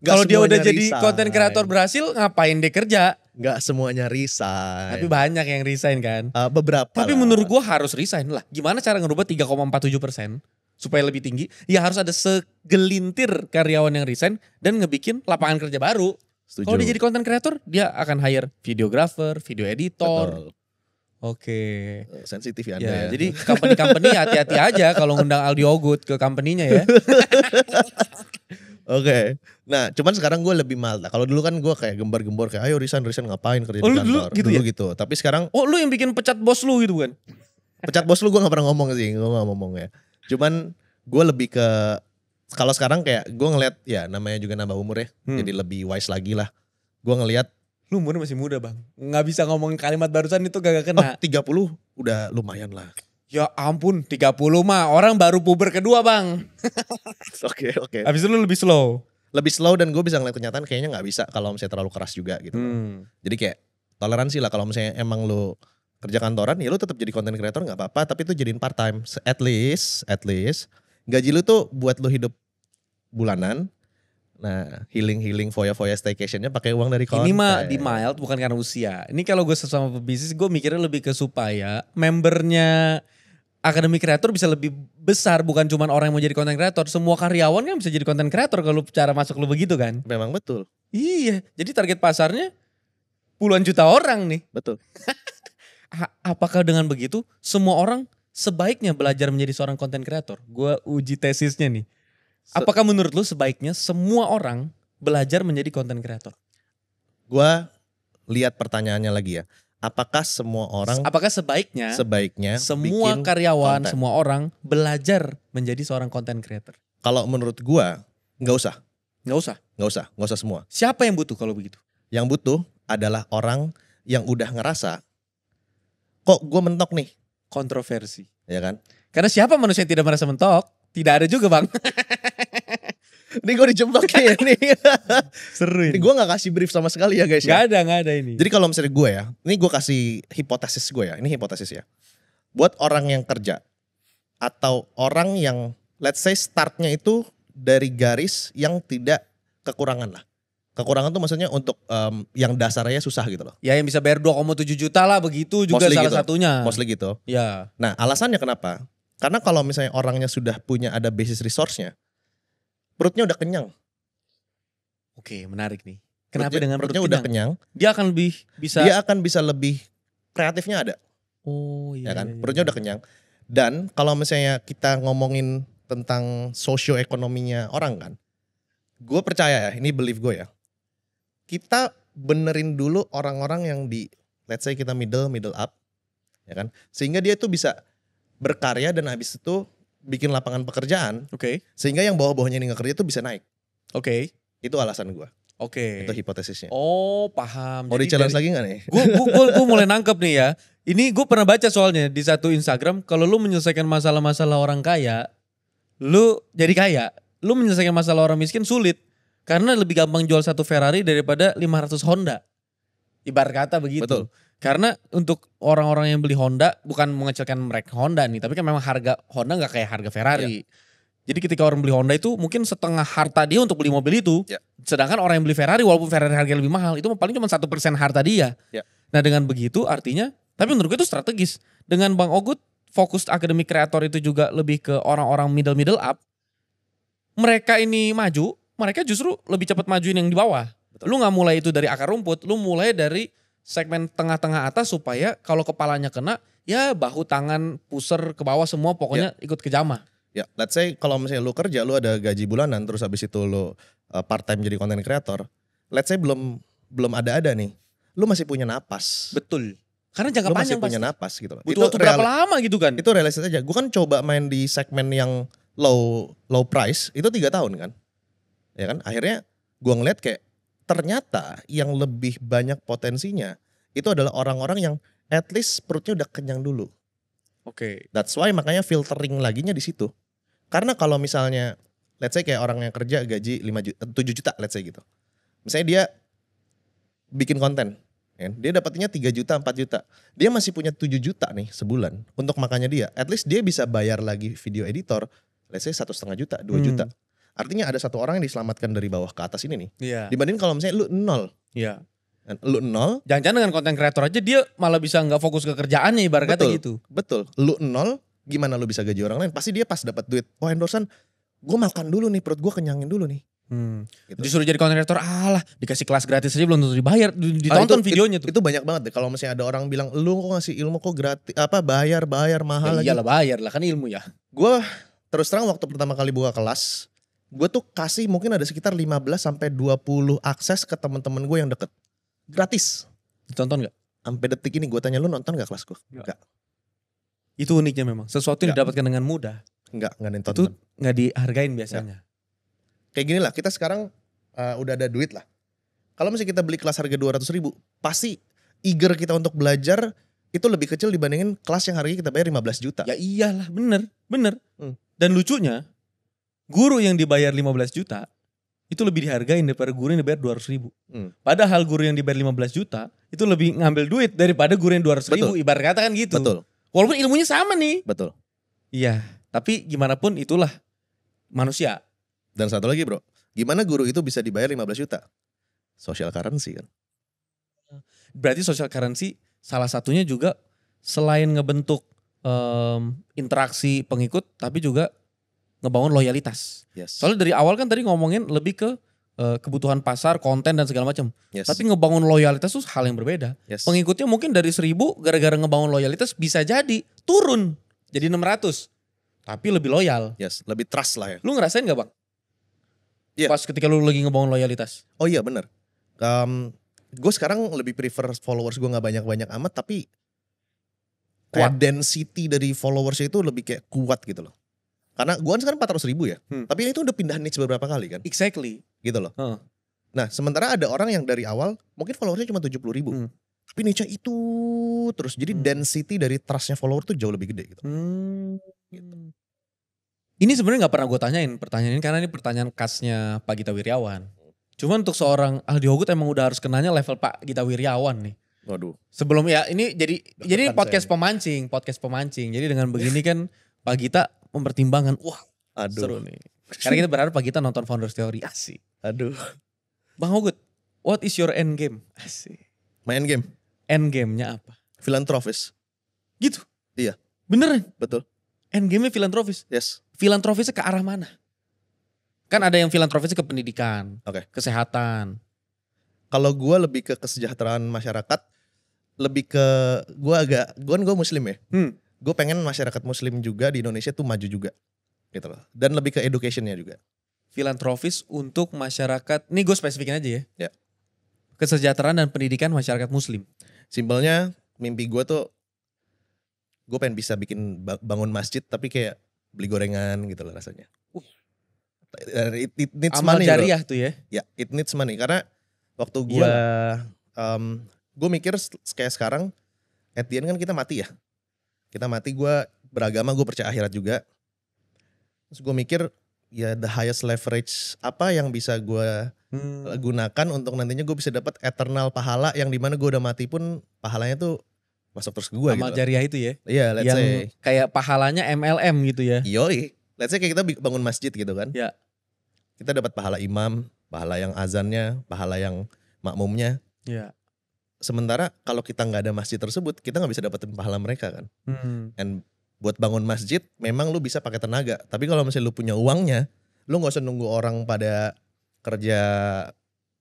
Speaker 3: kalau dia udah jadi konten kreator berhasil ngapain dia kerja?
Speaker 1: Gak semuanya resign.
Speaker 3: Tapi banyak yang resign kan.
Speaker 1: Beberapa.
Speaker 3: Tapi
Speaker 1: lah.
Speaker 3: menurut gua harus resign lah. Gimana cara ngerubah 3,47% supaya lebih tinggi? Ya harus ada segelintir karyawan yang resign dan ngebikin lapangan kerja baru. Kalau dia jadi konten kreator, dia akan hire videographer, video editor.
Speaker 1: Betul.
Speaker 3: Oke.
Speaker 1: Sensitif ya Anda ya.
Speaker 3: Jadi company hati-hati aja kalau ngundang Aldi Ogut ke company-nya ya.
Speaker 1: Oke. Nah, cuman sekarang gue lebih mild. Kalau dulu kan gue kayak gembar-gembor kayak ayo resign ngapain kerja di kantor.
Speaker 3: Dulu
Speaker 1: gitu. Tapi sekarang
Speaker 3: lu yang bikin pecat bos lu gitu kan?
Speaker 1: pecat bos lu gue gak pernah ngomong sih. Gue gak ngomong ya. Cuman gue lebih ke kalau sekarang kayak gue ngeliat ya namanya juga nambah umur ya. Jadi lebih wise lagi lah. Gue ngeliat
Speaker 3: lu umurnya masih muda bang. Gak bisa ngomongin kalimat barusan itu gak kena.
Speaker 1: 30 udah lumayan lah.
Speaker 3: Ya ampun 30 mah orang baru puber kedua bang.
Speaker 1: Oke.
Speaker 3: Habis itu lu lebih slow.
Speaker 1: Lebih slow dan gue bisa ngeliat kenyataan kayaknya gak bisa kalau misalnya terlalu keras juga gitu. Jadi kayak toleransi lah kalau misalnya emang lu kerja kantoran ya lu tetap jadi content creator gak apa-apa. Tapi itu jadiin part time. At least gaji lu tuh buat lu hidup bulanan. Nah healing foya-foya staycationnya pakai uang dari konten.
Speaker 3: Ini mah di mild bukan karena usia. Ini kalau gue sesama pebisnis gue mikirnya lebih ke supaya membernya Akademi Kreator bisa lebih besar. Bukan cuma orang yang mau jadi konten kreator. Semua karyawan kan bisa jadi konten kreator kalau cara masuk lu begitu kan.
Speaker 1: Memang betul.
Speaker 3: Iya jadi target pasarnya puluhan juta orang nih.
Speaker 1: Betul.
Speaker 3: Apakah dengan begitu semua orang sebaiknya belajar menjadi seorang konten kreator? Gue uji tesisnya nih. Apakah menurut lu sebaiknya semua orang belajar menjadi konten kreator?
Speaker 1: Gue lihat pertanyaannya lagi ya. Apakah semua orang?
Speaker 3: Apakah sebaiknya semua
Speaker 1: bikin
Speaker 3: karyawan,
Speaker 1: konten?
Speaker 3: semua orang belajar menjadi seorang konten kreator?
Speaker 1: Kalau menurut gue nggak usah.
Speaker 3: Nggak usah
Speaker 1: semua.
Speaker 3: Siapa yang butuh kalau begitu?
Speaker 1: Yang butuh adalah orang yang udah ngerasa kok gue mentok nih,
Speaker 3: Kontroversi.
Speaker 1: ya kan?
Speaker 3: Karena siapa manusia yang tidak merasa mentok? Tidak ada juga bang.
Speaker 1: Ini gue dijebak nih.
Speaker 3: Seru
Speaker 1: Ini gue gak kasih brief sama sekali ya guys ya.
Speaker 3: Gak ada ini.
Speaker 1: Jadi kalau misalnya gue ya, ini gue kasih hipotesis gue ya. Ini hipotesis ya. Buat orang yang kerja atau orang yang let's say startnya itu dari garis yang tidak kekurangan lah. Kekurangan tuh maksudnya untuk yang dasarnya susah gitu loh.
Speaker 3: Ya yang bisa bayar 2,7 juta lah begitu juga
Speaker 1: Mostly
Speaker 3: salah
Speaker 1: gitu.
Speaker 3: satunya.
Speaker 1: Mostly gitu.
Speaker 3: Ya.
Speaker 1: Nah alasannya kenapa? Karena kalau misalnya orangnya sudah punya ada basis resource-nya, perutnya udah kenyang.
Speaker 3: Oke, menarik nih. Kenapa dengan
Speaker 1: perutnya
Speaker 3: perut
Speaker 1: udah kenyang?
Speaker 3: Dia akan lebih bisa.
Speaker 1: Dia akan bisa lebih kreatifnya ada.
Speaker 3: Oh iya.
Speaker 1: Ya kan?
Speaker 3: Iya.
Speaker 1: Perutnya udah kenyang. Dan kalau misalnya kita ngomongin tentang sosioekonominya orang kan, gue percaya ya, ini belief gue ya. Kita benerin dulu orang-orang yang di let's say kita middle up, ya kan? Sehingga dia tuh bisa berkarya dan habis itu bikin lapangan pekerjaan.
Speaker 3: Oke.
Speaker 1: Sehingga yang bawah-bawahnya ini nggak kerja tuh bisa naik.
Speaker 3: Oke.
Speaker 1: Itu alasan gue.
Speaker 3: Oke.
Speaker 1: Itu hipotesisnya.
Speaker 3: Oh, paham.
Speaker 1: Mau di-challenge lagi gak nih?
Speaker 3: Gue mulai nangkep nih ya. Ini gue pernah baca soalnya di satu Instagram, kalau lu menyelesaikan masalah-masalah orang kaya, lu jadi kaya. Lu menyelesaikan masalah orang miskin sulit. Karena lebih gampang jual satu Ferrari daripada 500 Honda. Ibarat kata begitu.
Speaker 1: Betul.
Speaker 3: Karena untuk orang-orang yang beli Honda, bukan mengecilkan merek Honda nih, tapi kan memang harga Honda gak kayak harga Ferrari. Jadi ketika orang beli Honda itu mungkin setengah harta dia untuk beli mobil itu.
Speaker 1: Ya.
Speaker 3: Sedangkan orang yang beli Ferrari walaupun Ferrari harganya lebih mahal, itu paling cuma 1% harta dia.
Speaker 1: Ya.
Speaker 3: Nah dengan begitu artinya, tapi menurut gue itu strategis. Dengan Bang Ogut, fokus akademi kreator itu juga lebih ke orang-orang middle up. Mereka ini maju, mereka justru lebih cepat majuin yang di bawah.
Speaker 1: Betul.
Speaker 3: Lu gak mulai itu dari akar rumput, lu mulai dari segmen tengah-tengah atas supaya kalau kepalanya kena, ya bahu tangan puser ke bawah semua pokoknya ikut kejamah.
Speaker 1: Ya, let's say kalau misalnya lu kerja, lu ada gaji bulanan, terus habis itu lu part time jadi content creator. Let's say belum ada nih, lu masih punya napas.
Speaker 3: Betul. Karena jangka
Speaker 1: Lu
Speaker 3: panjang
Speaker 1: masih punya
Speaker 3: pasti.
Speaker 1: napas gitu loh.
Speaker 3: Butuh waktu berapa lama gitu kan?
Speaker 1: Itu realistis aja. Gue kan coba main di segmen yang low price, itu 3 tahun kan. Ya kan, akhirnya gue ngeliat kayak ternyata yang lebih banyak potensinya itu adalah orang-orang yang at least perutnya udah kenyang dulu.
Speaker 3: Oke.
Speaker 1: That's why makanya filtering laginya di situ. Karena kalau misalnya let's say kayak orang yang kerja gaji 7 juta let's say gitu. Misalnya dia bikin konten, kan? Dia dapatnya 3 juta, 4 juta. Dia masih punya 7 juta nih sebulan untuk makannya dia. At least dia bisa bayar lagi video editor, let's say 1,5 juta, 2 juta. Artinya ada satu orang yang diselamatkan dari bawah ke atas ini nih.
Speaker 3: Iya.
Speaker 1: Dibanding kalau misalnya lu 0.
Speaker 3: Iya.
Speaker 1: Lu 0.
Speaker 3: Jangan-jangan dengan konten kreator aja dia malah bisa gak fokus ke kerjaannya ibarat kata gitu.
Speaker 1: Betul. Lu 0. Gimana lu bisa gaji orang lain? Pasti dia pas dapat duit, oh endorsean, gue makan dulu nih, perut gue kenyangin dulu nih. Gitu.
Speaker 3: Disuruh jadi content creator, dikasih kelas gratis aja belum tentu dibayar, ditonton videonya tuh.
Speaker 1: Itu banyak banget deh. Kalau misalnya ada orang bilang, lu kok ngasih ilmu kok gratis, bayar mahal lagi.
Speaker 3: Iyalah bayar lah, kan ilmu ya.
Speaker 1: Gue terus terang waktu pertama kali buka kelas, gue tuh kasih mungkin ada sekitar 15-20 akses ke teman-teman gue yang deket. Gratis.
Speaker 3: Ditonton gak?
Speaker 1: Sampai detik ini gue tanya, lu nonton gak kelas gue? Enggak.
Speaker 3: Itu uniknya memang. Sesuatu yang didapatkan dengan mudah.
Speaker 1: Enggak nonton.
Speaker 3: Itu gak dihargain biasanya.
Speaker 1: Kayak gini lah, kita sekarang udah ada duit lah. Kalau misalnya kita beli kelas harga 200 ribu, pasti eager kita untuk belajar itu lebih kecil dibandingin kelas yang harganya kita bayar 15 juta.
Speaker 3: Ya iyalah, bener. Dan lucunya, guru yang dibayar 15 juta, itu lebih dihargain daripada guru yang dibayar 200 ribu. Padahal guru yang dibayar 15 juta, itu lebih ngambil duit daripada guru yang 200 ribu. Ibarat kata kan gitu.
Speaker 1: Betul.
Speaker 3: Walaupun ilmunya sama nih.
Speaker 1: Betul.
Speaker 3: Iya, tapi gimana pun itulah manusia.
Speaker 1: Dan satu lagi bro, gimana guru itu bisa dibayar 15 juta? Social currency kan.
Speaker 3: Berarti social currency salah satunya juga selain ngebentuk interaksi pengikut, tapi juga ngebangun loyalitas.
Speaker 1: Yes.
Speaker 3: Soalnya dari awal kan tadi ngomongin lebih ke kebutuhan pasar, konten dan segala macam.
Speaker 1: Yes.
Speaker 3: Tapi ngebangun loyalitas tuh hal yang berbeda.
Speaker 1: Yes.
Speaker 3: Pengikutnya mungkin dari 1000 gara-gara ngebangun loyalitas bisa jadi turun jadi 600. Tapi lebih loyal.
Speaker 1: Yes, lebih trust lah ya.
Speaker 3: Lu ngerasain gak bang?
Speaker 1: Iya.
Speaker 3: Pas ketika lu lagi ngebangun loyalitas.
Speaker 1: Oh iya bener. Gue sekarang lebih prefer followers gue gak banyak-banyak amat, tapi kayak density dari followersnya itu lebih kayak kuat gitu loh. Karena gue kan sekarang 400 ribu ya. Tapi itu udah pindah niche beberapa kali kan.
Speaker 3: Exactly.
Speaker 1: Gitu loh. Nah sementara ada orang yang dari awal mungkin followersnya cuma 70 ribu. Tapi niche itu terus. Jadi density dari trustnya follower tuh jauh lebih gede gitu.
Speaker 3: Gitu. Ini sebenarnya gak pernah gue tanyain pertanyaan ini. Karena ini pertanyaan khasnya Pak Gita Wirjawan. Cuman untuk seorang Aldi Hogut emang udah harus kenanya level Pak Gita Wirjawan nih.
Speaker 1: Waduh.
Speaker 3: Sebelum ya ini jadi podcast pemancing. Jadi dengan begini kan Pak Gita mempertimbangkan, wah
Speaker 1: aduh.
Speaker 3: Seru nih. Karena kita berharap Pak Gita nonton Founders Theory. Asik.
Speaker 1: Aduh.
Speaker 3: Bang Hogut, what is your end game? Asik.
Speaker 1: Main game?
Speaker 3: End game-nya apa?
Speaker 1: Filantropis.
Speaker 3: Gitu?
Speaker 1: Iya.
Speaker 3: Beneran?
Speaker 1: Betul.
Speaker 3: End game-nya filantropis?
Speaker 1: Yes.
Speaker 3: Filantropusnya ke arah mana? Kan ada yang filantropisnya ke pendidikan, kesehatan.
Speaker 1: Kalau gue lebih ke kesejahteraan masyarakat, lebih ke gue muslim ya. Gue pengen masyarakat muslim juga di Indonesia tuh maju juga, gitu loh. Dan lebih ke educationnya juga.
Speaker 3: Filantropis untuk masyarakat, nih gue spesifikin aja ya.
Speaker 1: Ya.
Speaker 3: Kesejahteraan dan pendidikan masyarakat muslim.
Speaker 1: Simpelnya mimpi gue tuh, gue pengen bisa bikin bangun masjid tapi kayak beli gorengan gitu loh rasanya. It needs
Speaker 3: Amal
Speaker 1: money bro.
Speaker 3: jariah tuh ya.
Speaker 1: Ya, it needs money. Karena waktu gue mikir kayak sekarang, at the end kan kita mati ya. Kita mati, gue beragama, gue percaya akhirat juga. Terus gue mikir, ya the highest leverage apa yang bisa gue gunakan untuk nantinya gue bisa dapat eternal pahala yang dimana gue udah mati pun pahalanya tuh masuk terus ke gue gitu.
Speaker 3: Amal jariah itu ya.
Speaker 1: Iya, let's
Speaker 3: Yang
Speaker 1: say.
Speaker 3: kayak pahalanya MLM gitu ya.
Speaker 1: Yoi, let's say kayak kita bangun masjid gitu kan.
Speaker 3: Ya.
Speaker 1: Kita dapat pahala imam, pahala yang azannya, pahala yang makmumnya.
Speaker 3: Ya.
Speaker 1: Sementara kalau kita nggak ada masjid tersebut, kita nggak bisa dapetin pahala mereka kan. And buat bangun masjid, memang lu bisa pakai tenaga. Tapi kalau misalnya lu punya uangnya, lu nggak usah nunggu orang pada kerja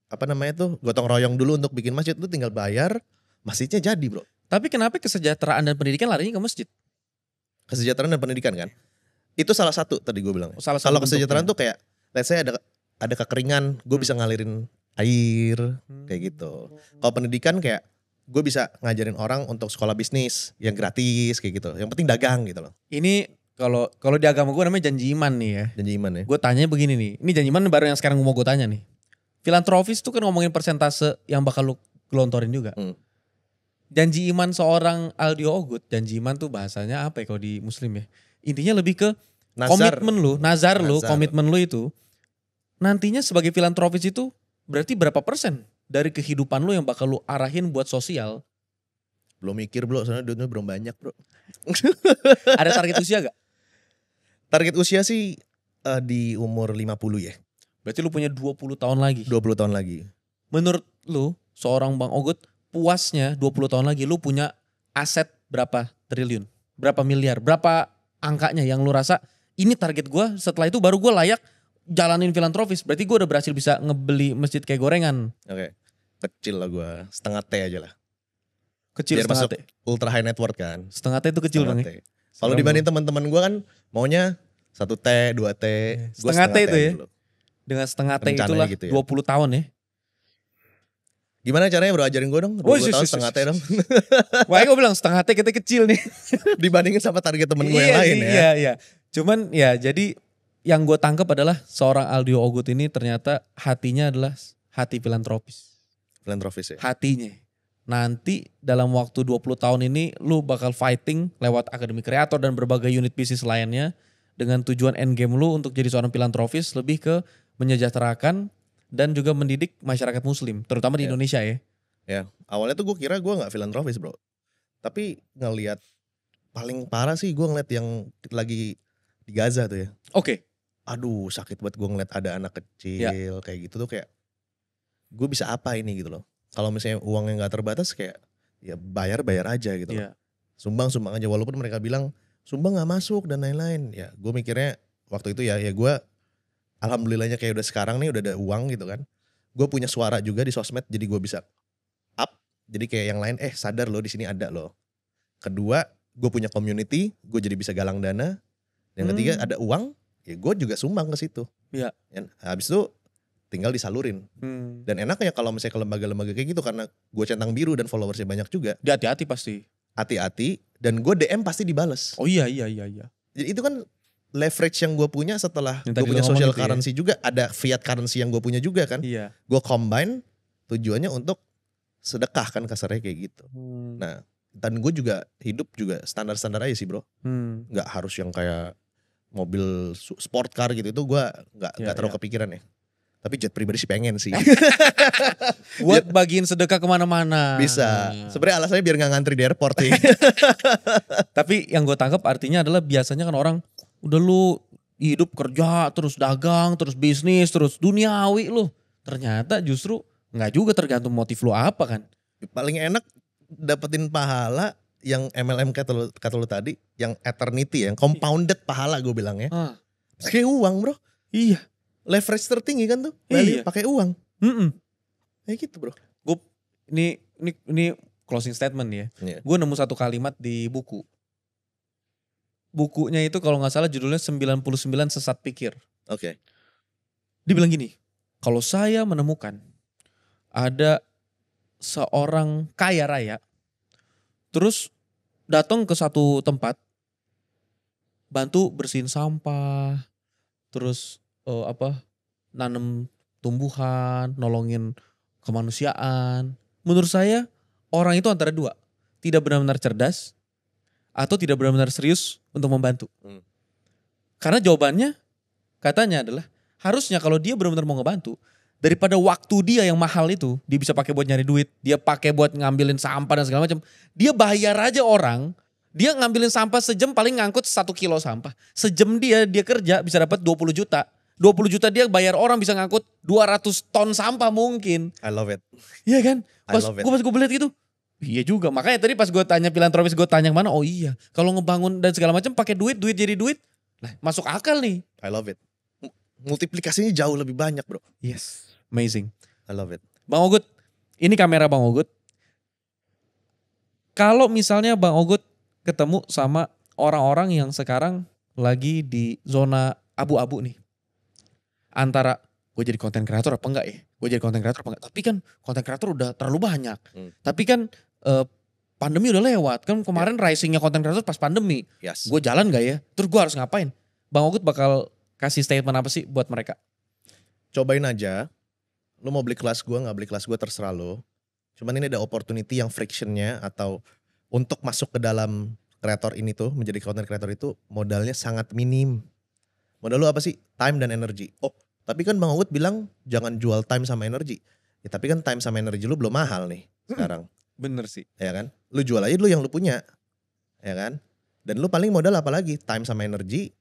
Speaker 1: gotong royong dulu untuk bikin masjid. Lu tinggal bayar, masjidnya jadi bro.
Speaker 3: Tapi kenapa kesejahteraan dan pendidikan larinya ke masjid?
Speaker 1: Kesejahteraan dan pendidikan kan. Itu salah satu tadi gue bilang.
Speaker 3: Salah satu
Speaker 1: Kalau kesejahteraan
Speaker 3: bentuknya.
Speaker 1: tuh kayak, let's say ada kekeringan, gue bisa ngalirin air, kayak gitu. Kalau pendidikan kayak gue bisa ngajarin orang untuk sekolah bisnis yang gratis kayak gitu. Yang penting dagang gitu loh.
Speaker 3: Ini kalau di agama gue namanya janji iman nih ya.
Speaker 1: Janji iman ya.
Speaker 3: Gue tanya begini nih. Ini janji iman baru yang sekarang mau gue tanya nih. Filantropis tuh kan ngomongin persentase yang bakal lu gelontorin juga. Janji iman seorang Aldio Ogut, janji iman tuh bahasanya apa ya kalau di muslim ya. Intinya lebih ke komitmen lu, nazar lu, komitmen lu itu. Nantinya sebagai filantropis itu berarti berapa persen dari kehidupan lu yang bakal lu arahin buat sosial?
Speaker 1: Belum mikir bro, soalnya duitnya belum banyak bro.
Speaker 3: Ada target usia gak?
Speaker 1: Target usia sih di umur 50 ya.
Speaker 3: Berarti lu punya 20 tahun lagi.
Speaker 1: 20 tahun lagi.
Speaker 3: Menurut lu, seorang Bang Ogut, puasnya 20 tahun lagi lu punya aset berapa triliun? Berapa miliar? Berapa angkanya yang lu rasa ini target gue, setelah itu baru gue layak jalanin filantropis. Berarti gue udah berhasil bisa ngebeli masjid kayak gorengan.
Speaker 1: Oke. Kecil lah gue, setengah T aja lah.
Speaker 3: Kecil
Speaker 1: biar
Speaker 3: setengah
Speaker 1: masuk
Speaker 3: T.
Speaker 1: ultra high net worth kan.
Speaker 3: Setengah T itu kecil
Speaker 1: Setengah
Speaker 3: Bang.
Speaker 1: T. Kalau dibanding teman-teman gue kan maunya 1 T, 2 T. Gua
Speaker 3: Setengah T itu ya.
Speaker 1: dulu.
Speaker 3: Dengan setengah T
Speaker 1: Rencananya
Speaker 3: itulah
Speaker 1: gitu ya.
Speaker 3: 20 tahun ya.
Speaker 1: Gimana caranya bro, ajarin gue dong. 20 tahun setengah T dong.
Speaker 3: Wah gue bilang setengah T kita kecil nih.
Speaker 1: Dibandingin sama target temen gue yang lain ya.
Speaker 3: Iya. Cuman ya jadi yang gue tangkap adalah seorang Aldio Ogut ini ternyata hatinya adalah hati filantropis.
Speaker 1: Filantropis ya.
Speaker 3: Hatinya. Nanti dalam waktu 20 tahun ini lu bakal fighting lewat Akademi Kreator dan berbagai unit bisnis lainnya. Dengan tujuan endgame lu untuk jadi seorang filantropis lebih ke menyejahterakan dan juga mendidik masyarakat muslim. Terutama di Indonesia ya.
Speaker 1: Ya, awalnya tuh gue kira gue gak filantropis bro. Tapi ngelihat paling parah sih gue ngeliat yang lagi di Gaza tuh ya.
Speaker 3: Oke.
Speaker 1: Aduh sakit banget gue ngeliat ada anak kecil kayak gitu tuh kayak. Gue bisa apa ini gitu loh. Kalau misalnya uangnya gak terbatas kayak ya bayar aja gitu loh. Sumbang aja walaupun mereka bilang sumbang gak masuk dan lain-lain. Ya gue mikirnya waktu itu ya gue alhamdulillahnya kayak udah sekarang nih udah ada uang gitu kan. Gue punya suara juga di sosmed jadi gue bisa up. Jadi kayak yang lain sadar loh di sini ada loh. Kedua gue punya community, gue jadi bisa galang dana. Yang ketiga ada uang, ya gue juga sumbang ke situ.
Speaker 3: Iya.
Speaker 1: Habis itu tinggal disalurin. Dan enaknya kalau misalnya ke lembaga-lembaga kayak gitu karena gue centang biru dan followersnya banyak juga.
Speaker 3: Dia hati-hati pasti.
Speaker 1: Hati-hati dan gue DM pasti dibales.
Speaker 3: Oh iya.
Speaker 1: Jadi itu kan leverage yang gue punya setelah
Speaker 3: yang
Speaker 1: gue punya social
Speaker 3: gitu
Speaker 1: currency juga. Ada fiat currency yang gue punya juga kan.
Speaker 3: Iya.
Speaker 1: Gue combine tujuannya untuk sedekah kan kasarnya kayak gitu. Nah dan gue juga hidup juga standar-standar aja sih bro. Gak harus yang kayak mobil sport car gitu. Itu gue gak terlalu kepikiran ya. Tapi jet pribadi sih pengen sih.
Speaker 3: Buat bagiin sedekah kemana-mana.
Speaker 1: Bisa. Sebenarnya alasannya biar gak ngantri di airport sih.
Speaker 3: Tapi yang gue tangkap artinya adalah biasanya kan orang udah lu hidup kerja terus dagang terus bisnis terus duniawi lu. Ternyata justru gak juga tergantung motif lu apa kan.
Speaker 1: Paling enak dapetin pahala yang MLM kata lu tadi. Yang eternity yang compounded pahala gue bilangnya. Pakai uang bro.
Speaker 3: Iya.
Speaker 1: Leverage tertinggi kan tuh. Pakai uang. Kayak gitu bro.
Speaker 3: Gue ini closing statement ya. Gue nemu satu kalimat di buku. Bukunya itu kalau gak salah judulnya 99 Sesat Pikir.
Speaker 1: Oke.
Speaker 3: Dia bilang gini. Kalau saya menemukan ada seorang kaya raya. Terus datang ke satu tempat. Bantu bersihin sampah. Terus nanam tumbuhan, nolongin kemanusiaan. Menurut saya orang itu antara dua, tidak benar-benar cerdas atau tidak benar-benar serius untuk membantu. Karena jawabannya katanya adalah harusnya kalau dia benar-benar mau ngebantu, daripada waktu dia yang mahal itu, dia bisa pakai buat nyari duit, dia pakai buat ngambilin sampah dan segala macam. Dia bayar aja orang, dia ngambilin sampah sejam paling ngangkut 1 kilo sampah. Sejam dia kerja bisa dapat 20 juta. 20 juta dia bayar orang bisa ngangkut 200 ton sampah mungkin.
Speaker 1: I love it.
Speaker 3: Iya kan?
Speaker 1: I love it.
Speaker 3: Pas gue lihat gitu, iya juga. Makanya tadi pas gue tanya filantropis, gue tanya mana? Oh iya, kalau ngebangun dan segala macam pakai duit jadi duit, nah masuk akal nih.
Speaker 1: I love it. Multiplikasinya jauh lebih banyak bro.
Speaker 3: Yes, amazing.
Speaker 1: I love it.
Speaker 3: Bang Ogut, ini kamera Bang Ogut. Kalau misalnya Bang Ogut ketemu sama orang-orang yang sekarang lagi di zona abu-abu nih. Antara gue jadi konten kreator apa enggak ya? Gue jadi konten kreator apa enggak? Tapi kan konten kreator udah terlalu banyak. Tapi kan pandemi udah lewat. Kan kemarin risingnya konten kreator pas pandemi.
Speaker 1: Yes.
Speaker 3: Gue jalan gak ya? Terus gue harus ngapain? Bang Ogut bakal kasih statement apa sih buat mereka?
Speaker 1: Cobain aja. Lu mau beli kelas gue gak beli kelas gue terserah lu. Cuman ini ada opportunity yang frictionnya atau untuk masuk ke dalam kreator ini tuh menjadi content creator itu modalnya sangat minim. Modal lu apa sih? Time dan energi. Oh tapi kan Bang Ogut bilang jangan jual time sama energi. Ya tapi kan time sama energi lu belum mahal nih sekarang.
Speaker 3: Bener sih.
Speaker 1: Ya kan? Lu jual aja dulu yang lu punya. Ya kan? Dan lu paling modal apa lagi? Time sama energi.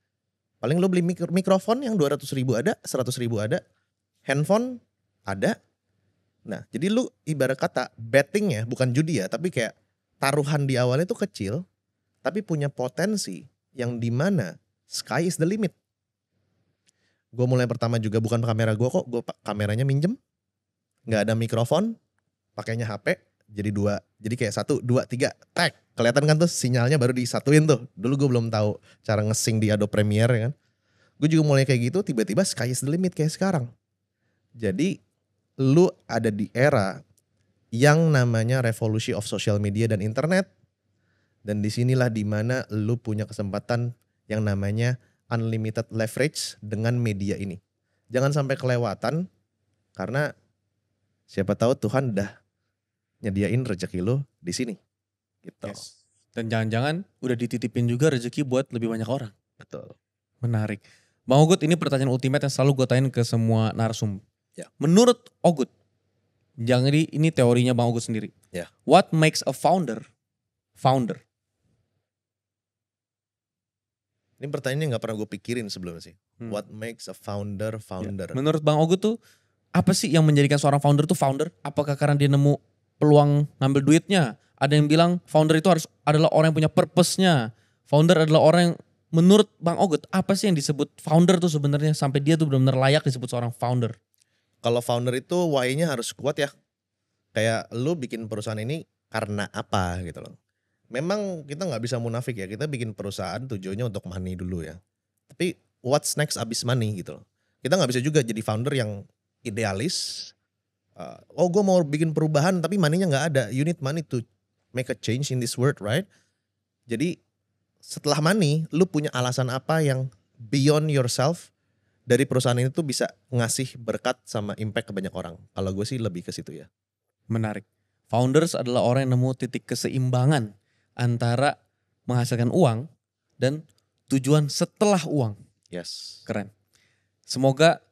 Speaker 1: Paling lu beli mikrofon yang 200 ribu ada, 100 ribu ada. Handphone ada. Nah jadi lu ibarat kata betting ya, bukan judi ya. Tapi kayak taruhan di awalnya tuh kecil. Tapi punya potensi yang dimana sky is the limit. Gue mulai pertama juga bukan kamera gue kok. Gue kameranya minjem. Gak ada mikrofon. Pakainya HP. Jadi 2. Jadi kayak 1, 2, 3. Tag. Kelihatan kan tuh sinyalnya baru disatuin tuh. Dulu gue belum tahu cara nge-sync di Adobe Premiere ya kan. Gue juga mulai kayak gitu, tiba-tiba sky is the limit kayak sekarang. Jadi lu ada di era yang namanya revolusi of social media dan internet. Dan disinilah dimana lu punya kesempatan yang namanya unlimited leverage dengan media ini. Jangan sampai kelewatan karena siapa tahu Tuhan udah nyediain rezeki lu di sini. Gitu.
Speaker 3: Yes. Dan jangan-jangan udah dititipin juga rezeki buat lebih banyak orang.
Speaker 1: Betul.
Speaker 3: Menarik. Bang Ogut, ini pertanyaan ultimate yang selalu gue tanyain ke semua narsum.
Speaker 1: Ya.
Speaker 3: Menurut Ogut, jadi ini teorinya Bang Ogut sendiri.
Speaker 1: Ya.
Speaker 3: What makes a founder?
Speaker 1: Ini pertanyaannya gak pernah gue pikirin sebelumnya sih. What makes a founder?
Speaker 3: Ya. Menurut Bang Ogut tuh, apa sih yang menjadikan seorang founder tuh founder? Apakah karena dia nemu peluang ngambil duitnya? Ada yang bilang founder itu adalah orang yang punya purpose-nya. Founder adalah orang yang, menurut Bang Ogut, apa sih yang disebut founder tuh sebenarnya sampai dia tuh benar-benar layak disebut seorang founder?
Speaker 1: Kalau founder itu why-nya harus kuat ya. Kayak lu bikin perusahaan ini karena apa gitu loh. Memang kita gak bisa munafik ya. Kita bikin perusahaan tujuannya untuk money dulu ya. Tapi what's next abis money gitu loh. Kita gak bisa juga jadi founder yang idealis. Oh gue mau bikin perubahan tapi money-nya gak ada. You need money to make a change in this world, right? Jadi setelah money, lu punya alasan apa yang beyond yourself dari perusahaan ini tuh bisa ngasih berkat sama impact ke banyak orang. Kalau gue sih lebih ke situ ya.
Speaker 3: Menarik. Founders adalah orang yang nemu titik keseimbangan antara menghasilkan uang dan tujuan setelah uang.
Speaker 1: Yes.
Speaker 3: Keren. Semoga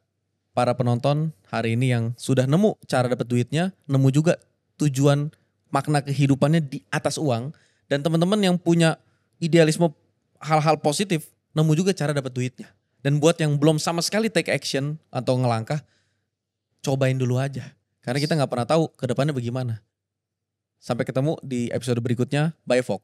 Speaker 3: para penonton hari ini yang sudah nemu cara dapat duitnya, nemu juga tujuan makna kehidupannya di atas uang. Dan teman-teman yang punya idealisme hal-hal positif, nemu juga cara dapat duitnya. Dan buat yang belum sama sekali take action atau ngelangkah, cobain dulu aja. Karena kita gak pernah tahu ke depannya bagaimana. Sampai ketemu di episode berikutnya. Bye Fox.